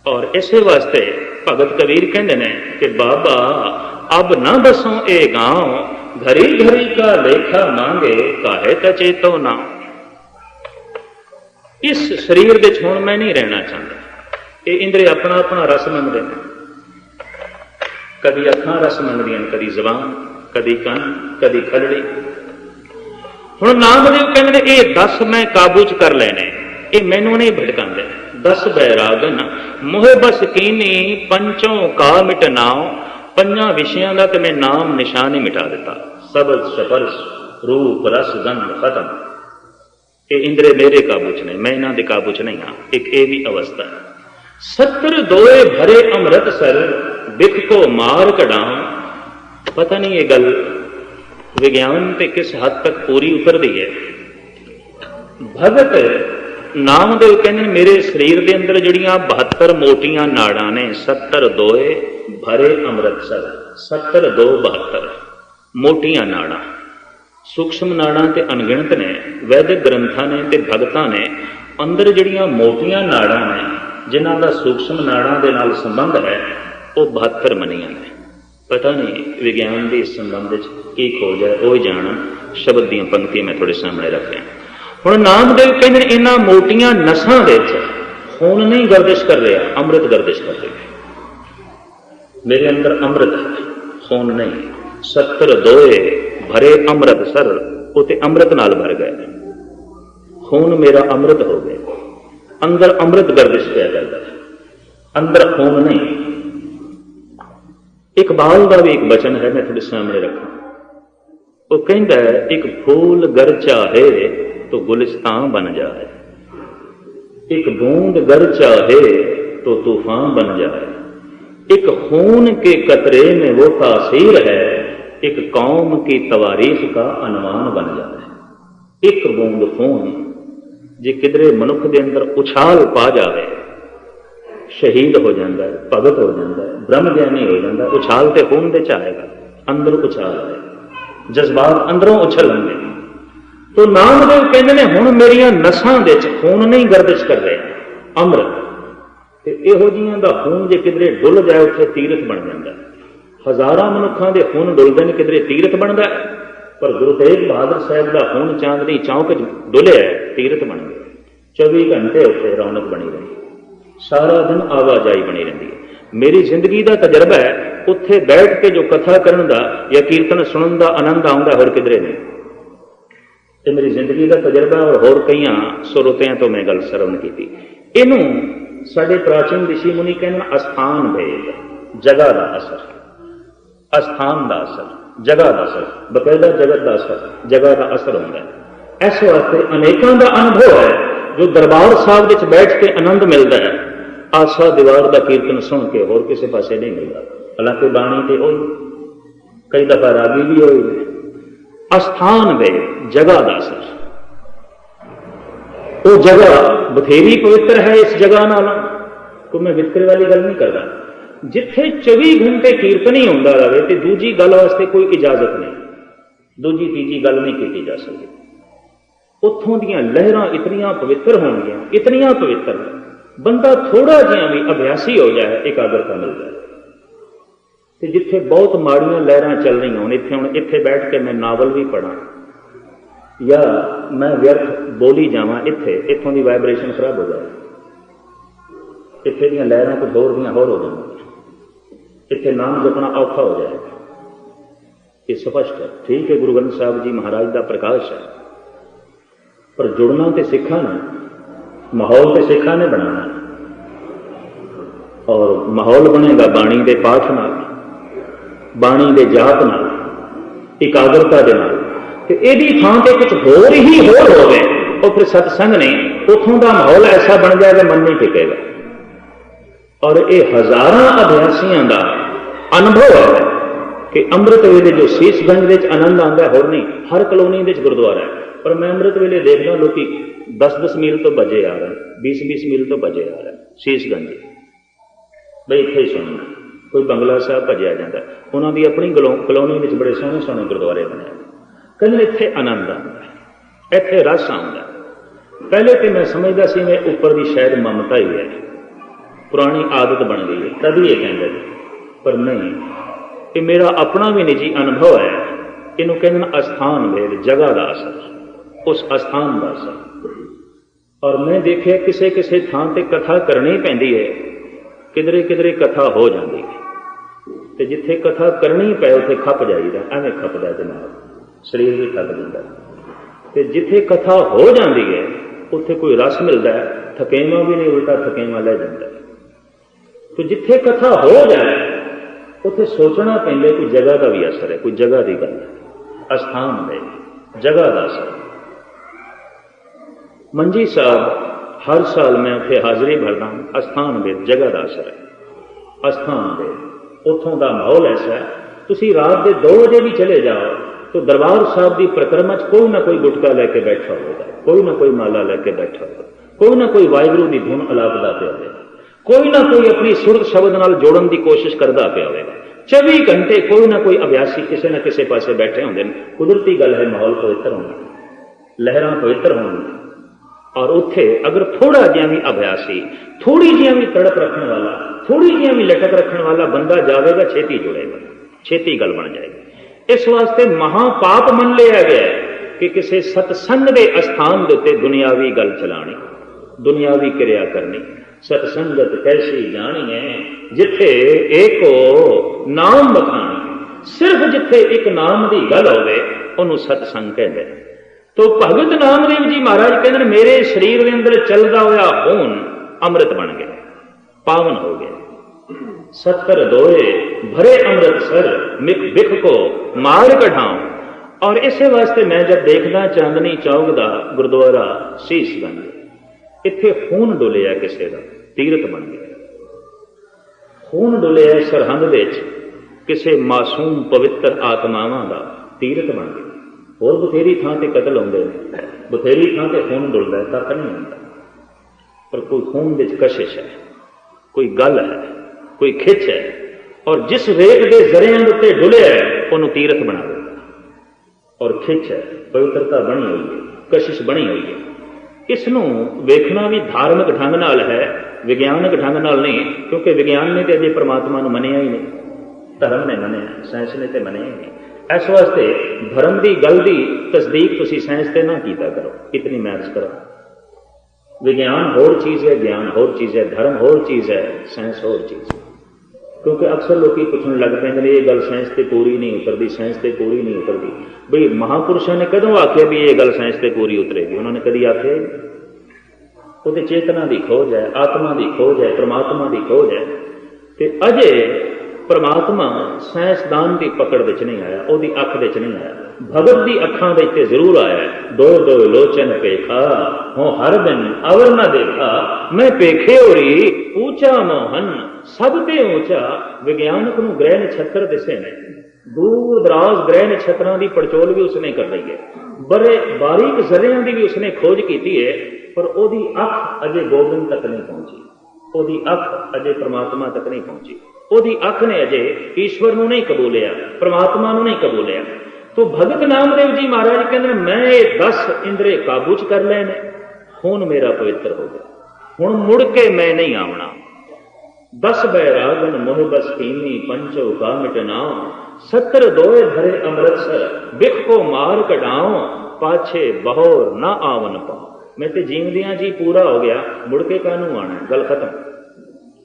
और इसे वास्ते भगत कबीर कहते हैं कि बाबा अब न बसों ए गांव, घरी घरी का लेखा मांगे, काहे तचेतो ना। इस शरीर दे हुण मैं नहीं रहना चाहता। ये इंद्रे अपना अपना रस मंगते हैं, कभी अखां रस मंगदियां, कभी जबान, कभी कन, कभी खलड़ी। हुण नामदेव कहते हैं ये 10 मैं काबू च कर लेने, ये मैनू नहीं भटकांदे। 10 बैरागन मोहे बस कीनी, पंचों का मिटनाओ, 5 विषयां दा ते मैं नाम निशान ही मिटा दिता। सबद स्पर्श रूप रस गंध खत्म। ये इंद्रे मेरे काबू च नहीं, मैं इन्हां दे काबू च नहीं हाँ। एक ये भी अवस्था है। 70 दोए भरे अमृतसर बिख को मार कढ़ाओ। पता नहीं ये गल विज्ञान पे किस हद तक पूरी उतरदी है। भगत नामदेव कहते मेरे शरीर के अंदर जड़ियां 72 मोटियां नाड़ां ने, 70 दोए भरे अमृतसर, 70 2 72 मोटियां नाड़ां। सूक्ष्म नाड़ां ते अनगिणत ने, वैदिक ग्रंथां ने ते भगतां ने अंदर जड़ियां मोटियां नाड़ां ने, जिन्हां दा सूक्ष्म नाड़ां दे नाल संबंध है, वो 72 मनियां ने। पता नहीं विज्ञान के इस संबंध की खोज है, वो ही जानन। शब्द दी पंक्ति मैं थोड़े सामने रखिया। हुण नामदेव कहते इन्हां मोटियां नसां विच खून नहीं गर्दिश कर रहा, अमृत गर्दिश कर रहा। मेरे अंदर अमृत है, खून नहीं। 70 दोए भरे अमृतसर, उते अमृत नाल भर गए, खून मेरा अमृत हो गया। अंदर अमृत गर्दिश पिया करता है, अंदर खून नहीं। इकबाल का भी एक वचन है, मैं थोड़े सामने रखा। वो कहता है एक फूल गर चाहे तो गुलिस्तान बन जाए, एक बूंद गर चाहे तो तूफान बन जाए, एक खून के कतरे में वो तासीर है, एक कौम की तवारीख का अनुमान बन जाए। एक बूंद खून जे किधरे मनुख के अंदर उछाल पा जाए, शहीद हो जाता है, भगत हो जाता है, ब्रह्म ज्ञानी हो जाता है। उछाल तो खून दे चाहेगा, अंदर उछाल है, जज्बात अंदरों उछलणगे। तो नामदेव कहते हैं हुण मेरियां नसां दे खून नहीं गर्दिश कर रहे, अमृत। इहो जिहियां दा खून जे किधरे डुल जाए, उत्थे तीरथ बन जाता है। हज़ारां मनुखां दे खून डुलदे ने, किधरे तीरथ बनता है। पर गुरु तेग बहादुर साहब का खून चांदनी चौक डुलिया, तीरथ बन गया। 24 घंटे उत्थे रौनक बनी रही, सारा दिन आवाजाही बनी रही है। मेरी जिंदगी का तजर्बा है, उत्थे बैठ के जो कथा करन दा या कीर्तन सुनन दा आनंद आउंदा होर किधरे नहीं। ये मेरी जिंदगी का तजर्बा, और होर कई स्रोतियां तो मैं गल सरवण की। इनू साडे प्राचीन ऋषि मुनि कहना अस्थान भेद, जगह का असर, अस्थान का असर, जगह का असर, बकायदा जगत का असर, जगह का असर होता है। इस वास्ते अनेकों का अनुभव है जो दरबार साहब विच बैठ के आनंद मिलता है, आशा दीवार का कीर्तन सुन के होर किसी पासे नहीं मिलता। हालांकि बाणी तो हो, कई दफा रागी भी हो। अस्थान वे जगह का असर। वो जगह बथेरी पवित्र है इस जगह नाल। कोई मैं वितकरे वाली गल नहीं करता। जिथे 24 घंटे कीर्तन ही होंदा रहे तो दूजी गल वास्ते कोई इजाजत नहीं, दूजी तीजी गल नहीं की जा सकती। उत्थों दियां लहरां इतनियां पवित्र होणगियां, इतनियां पवित्र, बंदा थोड़ा जिहा भी अभ्यासी हो जाए एकाग्रता मिल जाए। तो जिथे बहुत माड़ियां लहरां चल रही होण, इत्थे बैठ के मैं नावल भी पढ़ा या मैं व्यर्थ बोली जावां, इत्थों की वाइब्रेशन खराब हो जाए। इत्थे दियां लहरां कुछ होर दियां होर हो जाए, इत्थे नाम जपना औखा हो जाए। ये स्पष्ट है। ठीक है, गुरु ग्रंथ साहब जी महाराज का प्रकाश है, पर जुड़ना तो सिखा ने, माहौल तो सिखा ने बनाना, और माहौल बनेगा बाणी के पाठ नाल, बाणी के जाप नाल, एकाग्रता के नाल। तो यदि थां ते कुछ होर ही होर होवे, और फिर सत्संग ने उथों का माहौल ऐसा बन जाएगा मन नहीं टिकेगा। और ये हजारां अभ्यासियों का अनुभव है कि अमृत वेले जो शीशगंज आनंद आता है, होर नहीं। हर कलोनी गुरुद्वारा है, पर मैं अमृत वेले देखना लोग 10-10 मील तो बजे आ रहे हैं, 20-20 मील तो बजे आ रहे हैं शीशगंज। बई इत्थे ही सुनना, कोई बंगला साहब भजया जाता, उन्होंने अपनी कलोनी में बड़े सोहने सोहने गुरुद्वारे बने। कहते इत्थे आनंद आता, इत्थे रस आता। पहले तो मैं समझदा सी मैं ऊपर की शायद ममता ही है, पुरानी आदत बन गई है, तभी ये कहते, पर नहीं, ये मेरा अपना भी निजी अनुभव है। इनू कहते अस्थान भेद, जगह का असर, उस अस्थान का असर। और मैं देखिया किसे किसे थां ते कथा करनी पैंदी है, किधरे किधरे कथा हो जाती है, तो जिथे कथा करनी पै उथे खप जाइदा, एवें खपदा दिमाग, शरीर भी थक जाता। तो जिथे कथा हो जाती है उत्थे कोई रस मिलता है, थकेवा भी नहीं, उल्टा थकेवा लै जाता है। तो जिथे कथा हो जाए उत्थे सोचना पैंदा, कोई जगह का भी असर है, कोई जगह की गल है, अस्थान है, जगह का असर। मंजी साहब हर साल मैं उत्थे हाजरी भरदा, अस्थान वेद, जगह का असर है, अस्थान वेद। उत्थों का माहौल ऐसा है, तुसी रात के 2 बजे भी चले जाओ तो दरबार साहब की परिक्रमा कोई ना कोई गुटका लैके बैठा होगा, कोई ना कोई माला लैके बैठा होगा, कोई ना कोई वाहिगुरू की धुन अलापदा पे होगा, कोई ना कोई अपनी सुरत शब्द नाल जोड़न की कोशिश करता पे होगा। 24 घंटे कोई ना कोई अभ्यासी किसी न किसी पासे बैठे होंगे। कुदरती गल है, माहौल पवित्र होना, लहरां पवित्र होनी। और उत्थे अगर थोड़ा जिहा भी अभ्यासी, थोड़ी जिहा भी तड़प रखने वाला, थोड़ी जिहा भी लटक रखने वाला बंदा जाएगा, छेती जुड़ेगा, छेती गल बन जाएगी। इस वास्ते महापाप मन लिया गया है कि किसी सत्संग के अस्थान के उत्ते दुनियावी गल चलानी, दुनियावी क्रिया करनी। सत्संगत कैसी जानी है जिथे एको नाम बखानी, सिर्फ जिथे एक नाम की गल होवे उन्होंने सत्संग कहते हैं। तो भगत नामदेव जी महाराज कहते हैं मेरे शरीर के अंदर चलता हुआ खून अमृत बन गया, पावन हो गया। सत्तर दोए भरे अमृत सर, बिख को मार कढ़ाऊं। और इसे वास्ते मैं जब देखदा चांदनी चौक का गुरुद्वारा शीशगंज, इत्थे खून डुलिया किसी का, तीरथ बन गया। खून डुलिया सरहंद विच किसी मासूम पवित्र आत्मावां का तीरथ बन गया। होर बथेरी थां ते कतल होंदे ने, बथेरी थां ते खून डुलदा है, तक नहीं होंदा, पर कोई खून विच कशिश है, कोई गल है, कोई खिच है, और जिस रेत के जरिया उत्ते डुलिया है उन्होंने तीरथ बना देता। और खिच है, पवित्रता बनी हुई है, कशिश बनी हुई है। इसनों वेखना भी धार्मिक ढंग नाल है, विज्ञानक ढंग नाल नहीं, क्योंकि विज्ञान ने तो अजे परमात्मा नूं मनिया ही नहीं, धर्म ने मनिया, साइंस ने तो मनिया ही नहीं। इस वास्ते धर्म की गल की तस्दीक तुसीं साइंस ते ना कीता करो, इतनी मैं अर्ज करा। विज्ञान होर चीज़ है, ज्ञान होर चीज़ है, धर्म होर चीज़ है, साइंस होर चीज़ है। क्योंकि अक्सर लोग पूछने लग पेंदे ये गल साइंस ते पूरी नहीं उतरती, साइंस ते पूरी नहीं उतरती। बई महापुरुषों ने कदों आख्या भी ये गल साइंस ते पूरी उतरेगी? उन्होंने कभी आख्या? वो तो चेतना की खोज है, आत्मा की खोज है, परमात्मा की खोज है। तो अजे परमात्मा साइंसदान की पकड़ विच नहीं आया, उसकी अख विच नहीं आया, भगत की अखां विच ते जरूर आया। दो दो लोचन पेखा हो हर दिन अवर न देखा, मैं पेखे होरी ऊंचा मोहन सब ते ऊंचा। विज्ञानक नूं ग्रह नक्षत्र दिसे ने, दूर दराज ग्रह नक्षत्रां की पड़चोल भी उसने कर ली है। बड़े बारीक जरियां की भी उसने खोज की है, पर ओदी अख अजे गोबिंद तक नहीं पहुंची, ओदी अख अजे परमात्मा तक नहीं पहुंची, ओदी अख ने अजे ईश्वर नूं नहीं कबूलिया, परमात्मा नूं नहीं कबूलिया। तो भगत नामदेव जी महाराज कहते मैं ये 10 इंद्रे काबू च कर लेने, खून मेरा पवित्र हो गया, हुण मुड़ के मैं नहीं आवना। 10 बैरागन मोह बस कीनी, पंचो का मिटनाओ, 70 दोए भरे अमृतसर, बिख को मार कढ़ाओ, पाछे बहोर ना आवन पाओ। मैं तो जीवदियां जी पूरा हो गया, मुड़ के कानू आना, गल खत्म,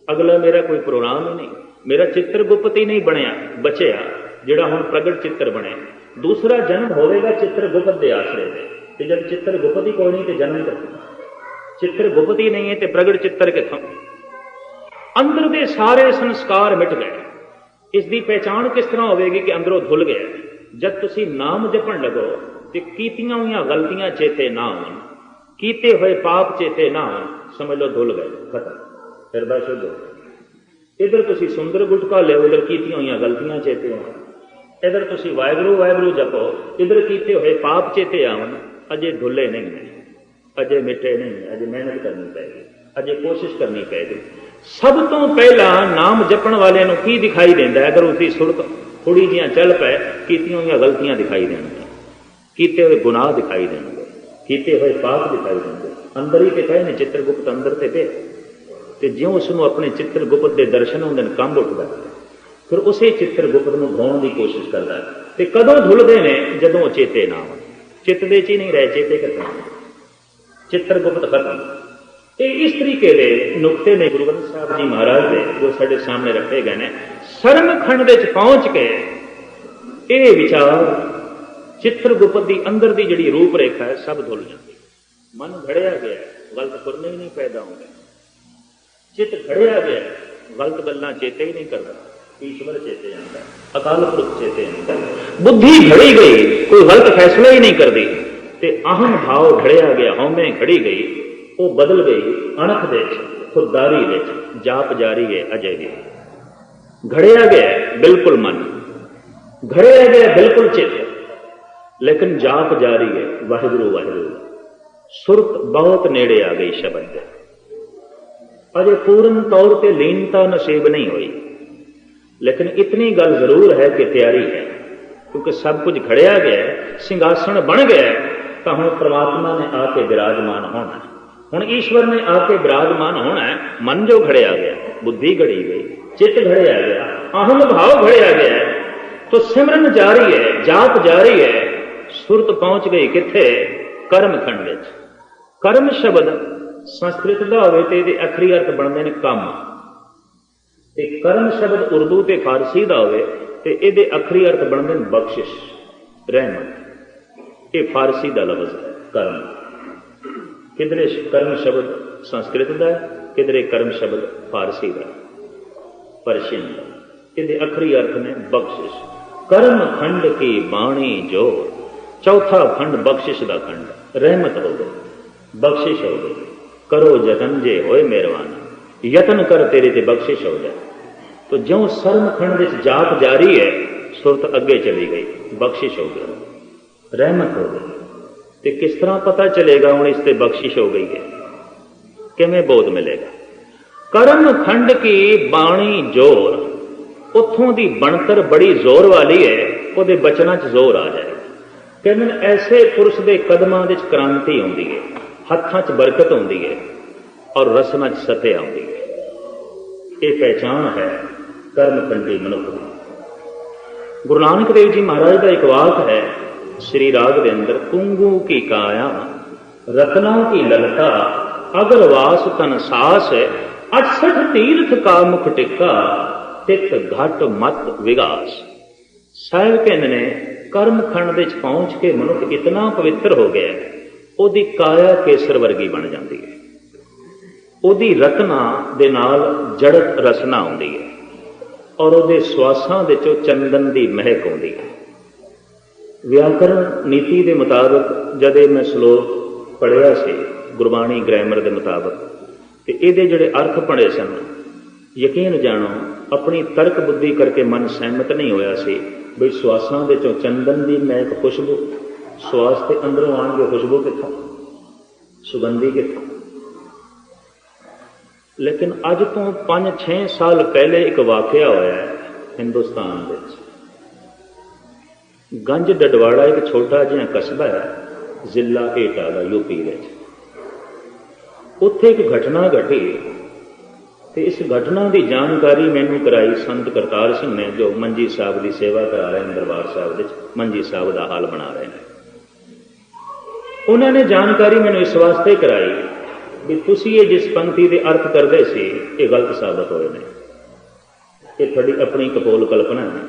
अगला मेरा कोई प्रोग्राम ही नहीं, मेरा चित्रगुप्त ही नहीं बनया बचया जिहड़ा हुण प्रगट चित्र बने। दूसरा जन्म होवेगा चित्रगुप्त के आसरे से, ते जब चित्रगुप्त ही कोई नहीं तो जन्म कित्थों, चित्रगुप्त ही नहीं है तो प्रगट चित्र कित्थों। अंदर के सारे संस्कार मिट गए। इसकी पहचान किस तरह होगी कि अंदरों धुल गया। जब तुसी नाम जपन लगो तो कीतियां हुई गलतियां चेते ना होन, कीते हुए पाप चेते ना होन, समझ लो धुल गए, खत्म, हिरदा शुद्ध हो। इधर तुसी सुंदर गुटका लो, इधर कीतियां हुई गलतियां चेते हो, इधर तुसी वाहगुरू वाहगुरू जपो, इधर कीते हुए पाप चेते आवन, अजे धुले नहीं है, अजे मिटे नहीं, अजे मेहनत करनी पेगी, अजे कोशिश करनी पेगी। सब तो पहला नाम जपण वाले नूं की दिखाई देंदा है? अगर उसकी सुरत थोड़ी जिहां चल पै, कीतियां हुई गलतियां दिखाई देणगियां, कीते हुए गुनाह दिखाई देणगे, कीते हुए पाप दिखाई देंगे। अंदर ही तो कहे ने चित्रगुप्त अंदर ते पे, ते ज्यों उसनूं अपने चित्रगुप्त के दर्शन होंदे ने कंब उठदा, फिर उसे चित्रगुप्त नूं भाउण की कोशिश करदा है। ते कदों धुलदे ने? जदों चेते ना होण, चित्त दे च ही नहीं रहे, चेते कित्थों, चित्रगुप्त खत्म। ते इस तरीके के नुकते ने गुरु ग्रंथ साहब जी महाराज ने जो साडे सामने रखे गए ने। सरम खंड दे पहुंच के ये विचार चित्रगुप्त की अंदर की जिहड़ी रूप रेखा है सब धुल जाती। मन घड़िया गया, गलत फुरने ही नहीं पैदा होंगे, चित्त घड़िया गया, गलत गल्लां चेते ही नहीं करता, ईश्वर चेते आता, अकाल पुरख चेते आता। बुद्धि घड़ी गई, कोई गलत फैसला ही नहीं करती, ते अहम भाव घड़िया गया, हौमे घड़ी गई, वो बदल गई अणख दे खुददारी दे, जाप जारी है अजय भी। घड़िया गया बिल्कुल मन, घड़िया गया बिल्कुल चित्त, लेकिन जाप जारी है वाहिगुरू वाहिगुरू। सुरत बहुत नेड़े आ गई शब्द दे, अजे पूर्ण तौर पर लीनता नसीब नहीं हुई, लेकिन इतनी गल जरूर है कि तैयारी है, क्योंकि सब कुछ घड़िया गया, सिंहासन बन गया, तो हम परमात्मा ने आके विराजमान होना है। हुण ईश्वर ने आके विराजमान होना है। मन जो घड़िया गया, बुद्धि घड़ी गई, चित्त घड़िया गया, अहम भाव घड़िया गया, तो सिमरन जारी है, जाप जारी है। सुरत पहुंच गई किथे? कर्म खंड विच। कर्म शब्द संस्कृत का होवे ते इहदे आखरी अर्थ बनते हैं काम, ते कर्म शब्द उर्दू ते फारसी का होवे ते इहदे आखरी अर्थ बनते हैं बख्शिश, रहमत। ये फारसी का लफ्ज है कर्म। किधरे कर्म शब्द संस्कृत का है, किधरे कर्म शब्द फारसी का, पर्शियन का। इहदे आखरी अर्थ ने बख्शिश। कर्म खंड की बाणी जोर, चौथा खंड बख्शिश का खंड, रहमत हो गई, बख्शिश हो गई। करो जतन जे होए मेहरबान, यतन कर तेरे ते बख्शिश हो जाए। तो ज्यों सर्म खंड विच जाप जारी है, सुरत अगे चली गई, बख्शिश हो गई, रहमत हो गई। तो किस तरह पता चलेगा हूँ इससे बख्शिश हो गई है, किमें बोध मिलेगा? कर्म खंड की बाणी जोर, उतों की बनतर बड़ी जोर वाली है, वो बचना च जोर आ जाएगा। कहते ऐसे पुरुष के कदमां विच क्रांति आउंदी है, हत्थां च बरकत आउंदी है और रसना च सत्य आउंदी है। ये पहचान है कर्मखंडी मनुख की। गुरु नानक देव जी महाराज का एक वाक है श्री राग के अंदर, कुंगू की काया रत्ना की ललका, अगरवास तन सास, 68 तीर्थ का मुख टिक्का, तित घट मत विगास। साहिब कहते ने कर्म खंड विच पहुंच के मनुख इतना पवित्र हो गया, ओदी काया केसर वर्गी बन जाती है, ओदी रत्ना दे नाल जड़त रसना आउंदी है और ओदे श्वासां दे चों चंदन की महक आउंदी है। व्याकरण नीति के मुताबिक जदे मैं श्लोक पढ़िया से गुरबाणी ग्रैमर के मुताबिक, तो ये जोड़े अर्थ पढ़े सन, यकीन जानो अपनी तर्क बुद्धि करके मन सहमत नहीं होया सी बई श्वासां दे चों चंदन की महक खुशबू ਸਵਾਸ ਤੇ ਅੰਦਰੋਂ ਆਉਣਗੇ, ਖੁਸ਼ਬੂ ਕਿੱਥੋਂ, ਸੁਗੰਧੀ ਕਿੱਥੋਂ। ਲੇਕਿਨ ਅੱਜ ਤੋਂ 5-6 ਸਾਲ ਪਹਿਲੇ ਇੱਕ ਵਾਕਿਆ ਹੋਇਆ ਹੈ ਹਿੰਦੁਸਤਾਨ ਵਿੱਚ। ਗੰਜ ਡਡਵਾੜਾ ਇੱਕ ਛੋਟਾ ਜਿਹਾ ਕਸਬਾ ਹੈ ਜ਼ਿਲ੍ਹਾ ਏਟਾ ਦਾ, ਯੂਪੀ ਵਿੱਚ। ਉੱਥੇ ਇੱਕ ਘਟਨਾ ਘਟੀ ਤੇ ਇਸ ਘਟਨਾ ਦੀ ਜਾਣਕਾਰੀ ਮੈਨੂੰ ਕਰਾਈ ਸੰਤ ਕਰਤਾਰ ਸਿੰਘ ਨੇ, ਜੋ ਮੰਜੀ ਸਾਹਿਬ ਦੀ ਸੇਵਾ ਕਰਾ ਰਹੇ ਨੇ ਦਰਬਾਰ ਸਾਹਿਬ ਵਿੱਚ, ਮੰਜੀ ਸਾਹਿਬ ਦਾ ਹਾਲ ਬਣਾ ਰਹੇ ਨੇ। ਉਹਨਾਂ ਨੇ ਜਾਣਕਾਰੀ ਮੈਨੂੰ ਇਸ ਵਾਸਤੇ ਕਰਾਈ ਵੀ ਤੁਸੀਂ ਇਹ ਜਿਸ ਪੰਕਤੀ ਦੇ ਅਰਥ ਕਰਦੇ ਸੀ ਇਹ ਗਲਤ ਸਾਬਤ ਹੋਏ ਨੇ, ਇਹ ਤੁਹਾਡੀ ਆਪਣੀ ਕਪੋਲ ਕਲਪਨਾ ਹੈ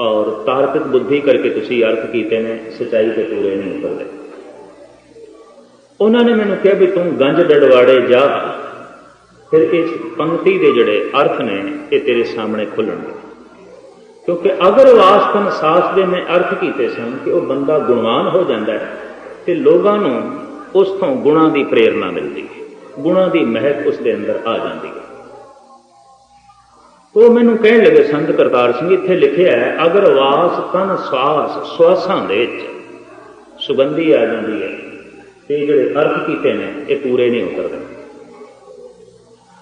ਔਰ ਤਾਰਕਿਕ ਬੁੱਧੀ ਕਰਕੇ ਤੁਸੀਂ ਅਰਥ ਕੀਤੇ ਨੇ, ਸੱਚਾਈ ਤੇ ਪੂਰੇ ਨਹੀਂ ਉਤਰਦੇ। ਉਹਨਾਂ ਨੇ ਮੈਨੂੰ ਕਿਹਾ ਵੀ ਤੂੰ ਗੰਜ ਡਡਵਾੜੇ ਜਾ, ਫਿਰ ਇਸ ਪੰਕਤੀ ਦੇ ਜਿਹੜੇ ਅਰਥ ਨੇ ਇਹ ਤੇਰੇ ਸਾਹਮਣੇ ਖੁੱਲਣਗੇ। ਕਿਉਂਕਿ ਅਗਰ ਵਾਸਤਵ ਸਾਸ ਦੇ ਮੈਂ ਅਰਥ ਕੀਤੇ ਸਨ ਕਿ ਉਹ ਬੰਦਾ ਗੁਣਵਾਨ ਹੋ ਜਾਂਦਾ ਹੈ ਤੇ ਲੋਕਾਂ ਨੂੰ ਉਸ ਤੋਂ ਗੁਣਾਂ ਦੀ ਪ੍ਰੇਰਨਾ ਮਿਲਦੀ ਹੈ, ਗੁਣਾਂ ਦੀ ਮਹਿਕ ਉਸ ਦੇ ਅੰਦਰ ਆ ਜਾਂਦੀ ਹੈ। ਉਹ ਮੈਨੂੰ ਕਹਿਣ ਲੱਗੇ ਸੰਤ ਕਰਤਾਰ ਸਿੰਘ ਇੱਥੇ ਲਿਖਿਆ ਹੈ ਅਗਰ ਵਾਸ ਤਨ ਸਵਾਸ, ਸਵਾਸਾਂ ਦੇ ਵਿੱਚ ਸੁਗੰਧੀ ਆ ਜਾਂਦੀ ਹੈ ਤੇ ਜਿਹੜੇ ਅਰਥ ਕੀਤੇ ਨੇ ਇਹ ਪੂਰੇ ਨਹੀਂ ਉਤਰਦੇ।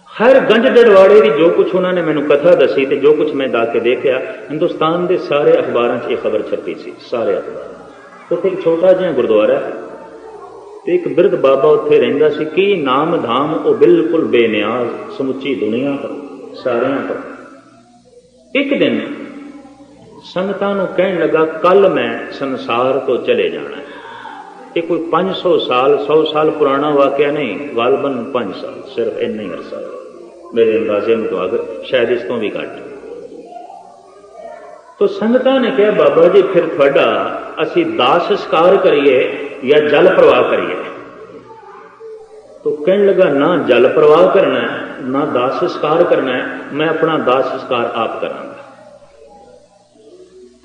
ਹਰ ਗੰਜ ਡਡਵਾੜੇ ਦੀ ਜੋ ਕੁਛ ਉਹਨਾਂ ਨੇ ਮੈਨੂੰ ਕਥਾ ਦੱਸੀ ਤੇ ਜੋ ਕੁਛ ਮੈਂ ਜਾ ਕੇ ਦੇਖਿਆ, ਹਿੰਦੁਸਤਾਨ ਦੇ ਸਾਰੇ ਅਖਬਾਰਾਂ 'ਚ ਇਹ ਖਬਰ ਛਪੀ ਸੀ, ਸਾਰੇ ਅਖਬਾਰ। ਉੱਥੇ ਇੱਕ ਛੋਟਾ ਜਿਹਾ ਗੁਰਦੁਆਰਾ ਤੇ ਇੱਕ ਬਿਰਧ ਬਾਬਾ ਉੱਥੇ ਰਹਿੰਦਾ ਸੀ। ਕੀ ਨਾਮ ਧਾਮ ਉਹ ਬਿਲਕੁਲ ਬੇਨਿਆਜ਼, ਸਮੁੱਚੀ ਦੁਨੀਆ ਤੋਂ, ਸਾਰਿਆਂ ਤੋਂ। ਇੱਕ ਦਿਨ ਸੰਗਤਾਂ ਨੂੰ ਕਹਿਣ ਲੱਗਾ ਕੱਲ ਮੈਂ ਸੰਸਾਰ ਤੋਂ ਚਲੇ ਜਾਣਾ। ਇਹ ਕੋਈ 500 ਸਾਲ 100 ਸਾਲ ਪੁਰਾਣਾ ਵਾਕਿਆ ਨਹੀਂ, ਗਾਲਬਨ 5 ਸਾਲ, ਸਿਰਫ ਇੰਨਾ ਹੀ ਅਰਸਾ ਮੇਰੇ ਅੰਦਾਜ਼ੇ ਮੁਤਾਬਕ, ਸ਼ਾਇਦ ਇਸ ਤੋਂ ਵੀ ਘੱਟ। ਤੋ ਸੰਗਤਾਂ ਨੇ ਕਿਹਾ ਬਾਬਾ ਜੀ ਫਿਰ ਤੁਹਾਡਾ ਅਸੀਂ ਦਾਹ ਸੰਸਕਾਰ ਕਰੀਏ ਜਾਂ ਜਲ ਪ੍ਰਵਾਹ ਕਰੀਏ? ਤੋ ਕਹਿਣ ਲੱਗਾ ਨਾ ਜਲ ਪ੍ਰਵਾਹ ਕਰਨਾ ਹੈ ਨਾ ਦਾਹ ਸੰਸਕਾਰ ਕਰਨਾ ਹੈ, ਮੈਂ ਆਪਣਾ ਦਾਹ ਸੰਸਕਾਰ ਆਪ ਕਰਾਂਗਾ।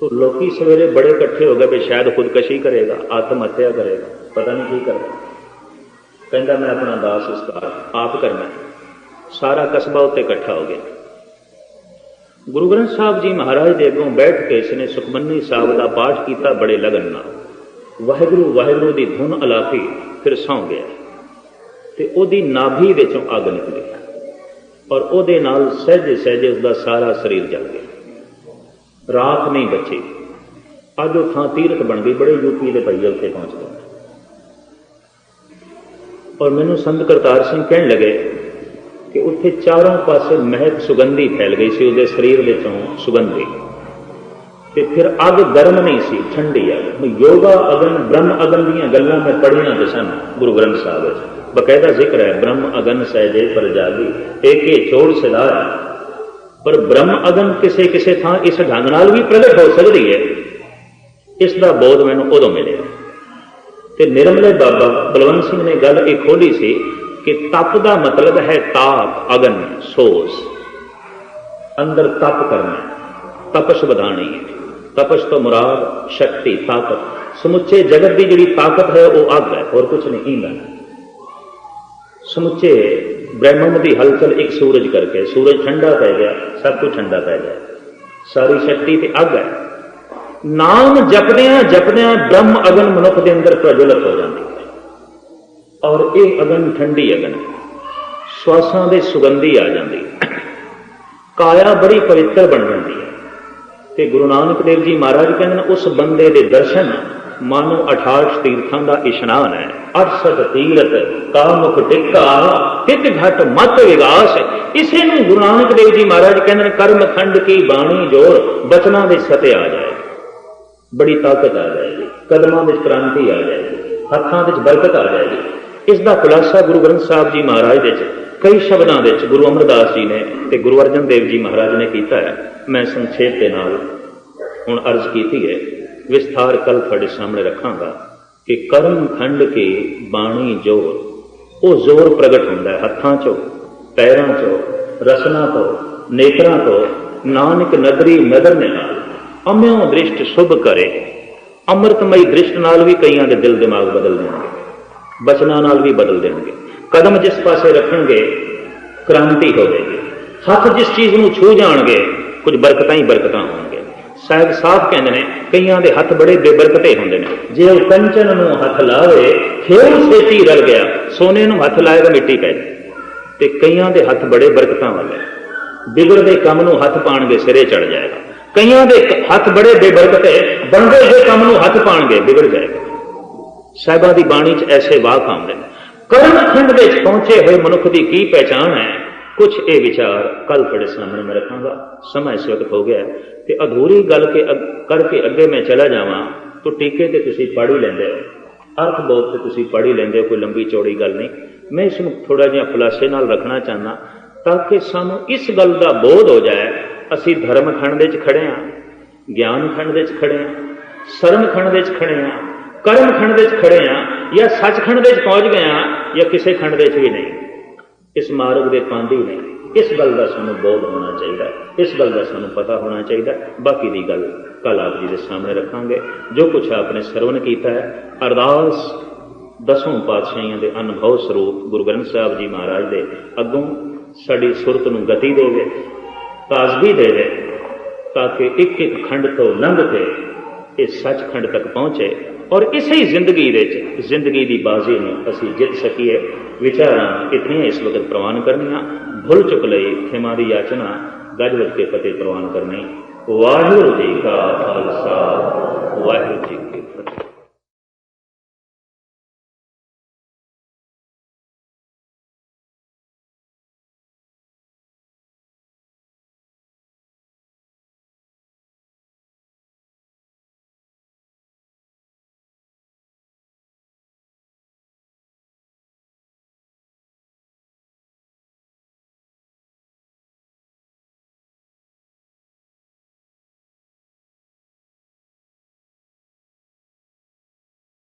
ਤੋ ਲੋਕੀ ਸਵੇਰੇ ਬੜੇ ਇਕੱਠੇ ਹੋ ਗਏ ਵੀ ਸ਼ਾਇਦ ਖੁਦਕਸ਼ੀ ਕਰੇਗਾ, ਆਤਮ ਹੱਤਿਆ ਕਰੇਗਾ, ਪਤਾ ਨਹੀਂ ਕੀ ਕਰੇਗਾ। ਕਹਿੰਦਾ ਮੈਂ ਆਪਣਾ ਦਾਹ ਸੰਸਕਾਰ ਆਪ ਕਰਨਾ। ਸਾਰਾ ਕਸਬਾ ਉੱਤੇ ਇਕੱਠਾ ਹੋ ਗਿਆ। ਗੁਰੂ ਗ੍ਰੰਥ ਸਾਹਿਬ ਜੀ ਮਹਾਰਾਜ ਦੇ ਅੱਗੋਂ ਬੈਠ ਕੇ ਇਸਨੇ ਸੁਖਮਨੀ ਸਾਹਿਬ ਦਾ ਪਾਠ ਕੀਤਾ ਬੜੇ ਲਗਨ ਨਾਲ, ਵਾਹਿਗੁਰੂ ਵਾਹਿਗੁਰੂ ਦੀ ਧੁਨ ਅਲਾਪੀ, ਫਿਰ ਸੌਂ ਗਿਆ ਤੇ ਉਹਦੀ ਨਾਭੀ ਵਿੱਚੋਂ ਅੱਗ ਨਿਕਲੀ ਔਰ ਉਹਦੇ ਨਾਲ ਸਹਿਜੇ ਸਹਿਜੇ ਉਸਦਾ ਸਾਰਾ ਸਰੀਰ ਜਲ ਗਿਆ, ਰਾਖ ਨਹੀਂ ਬਚੀ। ਅੱਜ ਉਹ ਥਾਂ ਤੀਰਥ ਬਣ ਗਈ, ਬੜੇ ਯੂਪੀ ਦੇ ਭਾਈ ਉੱਥੇ ਪਹੁੰਚ ਗਏ। ਔਰ ਮੈਨੂੰ ਸੰਤ ਕਰਤਾਰ ਸਿੰਘ ਕਹਿਣ ਲੱਗੇ ਕਿ ਉੱਥੇ ਚਾਰੋਂ ਪਾਸੇ ਮਹਿਕ ਸੁਗੰਧੀ ਫੈਲ ਗਈ ਸੀ, ਉਹਦੇ ਸਰੀਰ ਵਿੱਚੋਂ ਸੁਗੰਧੀ। ਤੇ ਫਿਰ ਅੱਗ ਗਰਮ ਨਹੀਂ ਸੀ, ਠੰਡੀ ਅੱਗ। ਯੋਗਾ ਅਗਨ ਬ੍ਰਹਮ ਅਗਨ ਦੀਆਂ ਗੱਲਾਂ ਮੈਂ ਪੜ੍ਹੀਆਂ ਤੇ ਸਨ ਗੁਰੂ ਗ੍ਰੰਥ ਸਾਹਿਬ ਵਿੱਚ, ਬਕਾਇਦਾ ਜ਼ਿਕਰ ਹੈ ਬ੍ਰਹਮ ਅਗਨ ਸਹਿਜੇ ਪਰ ਜਾਗੀ ਏਕੇ ਛੋੜ ਸਿਧਾਇਆ। ਪਰ ਬ੍ਰਹਮ ਅਗਨ ਕਿਸੇ ਕਿਸੇ ਥਾਂ ਇਸ ਢੰਗ ਨਾਲ ਵੀ ਪ੍ਰਗਟ ਹੋ ਸਕਦੀ ਹੈ, ਇਸ ਦਾ ਬੋਧ ਮੈਨੂੰ ਉਦੋਂ ਮਿਲਿਆ। ਤੇ ਨਿਰਮਲੇ ਬਾਬਾ ਬਲਵੰਤ ਸਿੰਘ ਨੇ ਗੱਲ ਇਹ ਖੋਲੀ ਸੀ ਕਿ ਤਪ ਦਾ ਮਤਲਬ ਹੈ ਤਾਪ, ਅਗਨ, ਸੋਸ, ਅੰਦਰ ਤਪ ਕਰਨਾ, ਤਪਸ਼ ਵਧਾਣੀ ਹੈ। ਤਪਸ਼ ਤੋਂ ਮੁਰਾਦ ਸ਼ਕਤੀ, ਤਾਕਤ। ਸਮੁੱਚੇ ਜਗਤ ਦੀ ਜਿਹੜੀ ਤਾਕਤ ਹੈ ਉਹ ਅੱਗ ਹੈ, ਹੋਰ ਕੁਛ ਨਹੀਂ। ਈਂਧਨ ਸਮੁੱਚੇ ਬ੍ਰਹਮੰਡ ਦੀ ਹਲਚਲ ਇੱਕ ਸੂਰਜ ਕਰਕੇ, ਸੂਰਜ ਠੰਡਾ ਪੈ ਗਿਆ, ਸਭ ਕੁਝ ਠੰਡਾ ਪੈ ਗਿਆ, ਸਾਰੀ ਸ਼ਕਤੀ ਤੇ ਅੱਗ ਹੈ। ਨਾਮ ਜਪਦਿਆਂ ਜਪਦਿਆਂ ਬ੍ਰਹਮ ਅਗਨ ਮਨੁੱਖ ਦੇ ਅੰਦਰ ਪ੍ਰਜਵਲਿਤ ਹੋ ਜਾਂਦੀ ਹੈ ਔਰ ਇਹ ਅਗਨ ਠੰਡੀ ਅਗਨ, ਸਵਾਸਾਂ ਦੇ ਸੁਗੰਧੀ ਆ ਜਾਂਦੀ ਹੈ, ਕਾਇਆ ਬੜੀ ਪਵਿੱਤਰ ਬਣ ਜਾਂਦੀ ਹੈ। ਤੇ ਗੁਰੂ ਨਾਨਕ ਦੇਵ ਜੀ ਮਹਾਰਾਜ ਕਹਿੰਦੇ ਨੇ ਉਸ ਬੰਦੇ ਦੇ ਦਰਸ਼ਨ ਮਾਨੋ 68 ਤੀਰਥਾਂ ਦਾ ਇਸ਼ਨਾਨ ਹੈ। 68 ਤੀਰਥ ਕਾਮੁਖ ਟਿੱਕਾ ਤਿਤ ਘਟ ਮਤ ਵਿਗਾਸ। ਇਸੇ ਨੂੰ ਗੁਰੂ ਨਾਨਕ ਦੇਵ ਜੀ ਮਹਾਰਾਜ ਕਹਿੰਦੇ ਨੇ ਕਰਮ ਖੰਡ ਕੀ ਬਾਣੀ ਜੋਰ, ਬਚਨਾਂ ਵਿੱਚ ਸਤੇ ਆ ਜਾਏਗੀ, ਬੜੀ ਤਾਕਤ ਆ ਜਾਏਗੀ, ਕਦਮਾਂ ਵਿੱਚ ਕ੍ਰਾਂਤੀ ਆ ਜਾਏਗੀ, ਹੱਥਾਂ ਵਿੱਚ ਬਰਕਤ ਆ ਜਾਏਗੀ। ਇਸ ਦਾ ਖੁਲਾਸਾ ਗੁਰੂ ਗ੍ਰੰਥ ਸਾਹਿਬ ਜੀ ਮਹਾਰਾਜ ਵਿੱਚ ਕਈ ਸ਼ਬਦਾਂ ਵਿੱਚ ਗੁਰੂ ਅਮਰਦਾਸ ਜੀ ਨੇ ਤੇ ਗੁਰੂ ਅਰਜਨ ਦੇਵ ਜੀ ਮਹਾਰਾਜ ਨੇ ਕੀਤਾ ਹੈ। ਮੈਂ ਸੰਖੇਪ ਦੇ ਨਾਲ ਹੁਣ ਅਰਜ਼ ਕੀਤੀ ਹੈ, ਵਿਸਥਾਰ ਕੱਲ ਤੁਹਾਡੇ ਸਾਹਮਣੇ ਰੱਖਾਂਗਾ ਕਿ ਕਰਮ ਖੰਡ ਕੀ ਬਾਣੀ ਜੋਰ, ਉਹ ਜ਼ੋਰ ਪ੍ਰਗਟ ਹੁੰਦਾ ਹੈ ਹੱਥਾਂ ਚੋਂ, ਪੈਰਾਂ ਚੋਂ, ਰਸਨਾ ਤੋਂ, ਨੇਤਰਾਂ ਤੋਂ। ਨਾਨਕ ਨਦਰੀ ਨਦਰ ਨੇ ਨਾਲ ਅਮਿਓ ਦ੍ਰਿਸ਼ਟ ਸ਼ੁਭ ਕਰੇ। ਅੰਮ੍ਰਿਤਮਈ ਦ੍ਰਿਸ਼ਟ ਨਾਲ ਵੀ ਕਈਆਂ ਦੇ ਦਿਲ ਦਿਮਾਗ ਬਦਲ ਦੇਣਗੇ, ਬਚਨਾਂ ਨਾਲ ਵੀ ਬਦਲ ਦੇਣਗੇ। ਕਦਮ ਜਿਸ ਪਾਸੇ ਰੱਖਣਗੇ ਕ੍ਰਾਂਤੀ ਹੋਵੇਗੀ, ਹੱਥ ਜਿਸ ਚੀਜ਼ ਨੂੰ ਛੂ ਜਾਣਗੇ ਕੁਝ ਬਰਕਤਾਂ ਹੀ ਬਰਕਤਾਂ ਹੋਣਗੇ। ਸਾਹਿਬ ਸਾਫ਼ ਕਹਿੰਦੇ ਨੇ ਕਈਆਂ ਦੇ ਹੱਥ ਬੜੇ ਬੇਬਰਕਤੇ ਹੁੰਦੇ ਨੇ। ਜੇ ਉਹ ਕੰਚਨ ਨੂੰ ਹੱਥ ਲਾਵੇ ਫਿਰ ਛੇਤੀ ਰਲ ਗਿਆ, ਸੋਨੇ ਨੂੰ ਹੱਥ ਲਾਏਗਾ ਮਿੱਟੀ ਪੈ ਜਾਏ। ਤੇ ਕਈਆਂ ਦੇ ਹੱਥ ਬੜੇ ਬਰਕਤਾਂ ਵਾਲੇ, ਬਿਗੜਦੇ ਕੰਮ ਨੂੰ ਹੱਥ ਪਾਣਗੇ ਸਿਰੇ ਚੜ ਜਾਏਗਾ। ਕਈਆਂ ਦੇ ਹੱਥ ਬੜੇ ਬੇਬਰਕਤੇ, ਬਣਦੇ ਹੋਏ ਕੰਮ ਨੂੰ ਹੱਥ ਪਾਣਗੇ ਵਿਗੜ ਜਾਏਗਾ। ਸਾਹਿਬਾਂ ਦੀ ਬਾਣੀ 'ਚ ਐਸੇ ਵਾਕ ਆਉਂਦੇ ਨੇ। ਕਰਮਖੰਡ ਵਿੱਚ ਪਹੁੰਚੇ ਹੋਏ ਮਨੁੱਖ ਦੀ ਕੀ ਪਹਿਚਾਣ ਹੈ? ਕੁਛ ਇਹ ਵਿਚਾਰ ਕੱਲ ਤੁਹਾਡੇ ਸਾਹਮਣੇ ਮੈਂ ਰੱਖਾਂਗਾ। ਸਮਾਂ ਇਸ ਵਕਤ ਹੋ ਗਿਆ ਤੇ ਅਧੂਰੀ ਗੱਲ ਕਰਕੇ ਅੱਗੇ ਮੈਂ ਚਲਾ ਜਾਵਾਂ ਤਾਂ ਟੀਕੇ ਤੇ ਤੁਸੀਂ ਪੜ੍ਹ ਹੀ ਲੈਂਦੇ ਹੋ, ਅਰਥ ਬੋਧ ਤੇ ਤੁਸੀਂ ਪੜ੍ਹ ਹੀ ਲੈਂਦੇ ਹੋ, ਕੋਈ ਲੰਬੀ ਚੌੜੀ ਗੱਲ ਨਹੀਂ। ਮੈਂ ਇਸ ਨੂੰ ਥੋੜ੍ਹਾ ਜਿਹਾ ਖੁਲਾਸੇ ਨਾਲ ਰੱਖਣਾ ਚਾਹੁੰਦਾ ਤਾਂ ਕਿ ਸਾਨੂੰ ਇਸ ਗੱਲ ਦਾ ਬੋਧ ਹੋ ਜਾਏ ਅਸੀਂ ਧਰਮ ਖੰਡ ਦੇ 'ਚ ਖੜੇ ਹਾਂ, ਗਿਆਨ ਖੰਡ ਦੇ 'ਚ ਖੜੇ ਹਾਂ, ਸਰਮ ਖੰਡ ਦੇ 'ਚ ਖੜੇ ਹਾਂ, ਕਰਮ ਖੰਡ ਦੇ 'ਚ ਖੜੇ ਹਾਂ, ਜਾਂ ਸੱਚਖੰਡ ਦੇ 'ਚ ਪਹੁੰਚ ਗਏ ਹਾਂ, ਜਾਂ ਕਿਸੇ ਖੰਡ ਦੇ 'ਚ ਵੀ ਨਹੀਂ, ਇਸ ਮਾਰਗ ਦੇ ਪਾਂਧੀ ਨਹੀਂ। ਇਸ ਗੱਲ ਦਾ ਸਾਨੂੰ ਬੋਧ ਹੋਣਾ ਚਾਹੀਦਾ, ਇਸ ਗੱਲ ਦਾ ਸਾਨੂੰ ਪਤਾ ਹੋਣਾ ਚਾਹੀਦਾ। ਬਾਕੀ ਦੀ ਗੱਲ ਕੱਲ ਆਪ ਜੀ ਦੇ ਸਾਹਮਣੇ ਰੱਖਾਂਗੇ। ਜੋ ਕੁਛ ਆਪਨੇ ਸਰਵਨ ਕੀਤਾ ਹੈ, ਅਰਦਾਸ ਦਸੋਂ ਪਾਤਸ਼ਾਹੀਆਂ ਦੇ ਅਨੁਭਵ ਸਰੂਪ ਗੁਰੂ ਗ੍ਰੰਥ ਸਾਹਿਬ ਜੀ ਮਹਾਰਾਜ ਦੇ ਅੱਗੋਂ ਸਾਡੀ ਸੁਰਤ ਨੂੰ ਗਤੀ ਦੇਵੇ, ਤਾਜ਼ਗੀ ਦੇਵੇ, ਤਾਂ ਕਿ ਇੱਕ ਇੱਕ ਖੰਡ ਤੋਂ ਲੰਘ ਕੇ ਇਹ ਸੱਚਖੰਡ ਤੱਕ ਪਹੁੰਚੇ ਔਰ ਇਸੇ ਜ਼ਿੰਦਗੀ ਦੇ ਵਿੱਚ ਜ਼ਿੰਦਗੀ ਦੀ ਬਾਜ਼ੀ ਨੂੰ ਅਸੀਂ ਜਿੱਤ ਸਕੀਏ। ਵਿਚਾਰਾਂ ਇਤਨੀਆਂ ਇਸ ਵਕਤ ਪ੍ਰਵਾਨ ਕਰਨੀਆਂ। ਭੁੱਲ ਚੁੱਕ ਲਈ ਖਿਮਾ ਦੀ ਯਾਚਨਾ, ਗੱਜ ਵੱਜ ਕੇ ਫਤਿਹ ਪ੍ਰਵਾਨ ਕਰਨੀ। ਵਾਹਿਗੁਰੂ ਜੀ ਕਾ ਖਾਲਸਾ, ਵਾਹਿਗੁਰੂ ਜੀ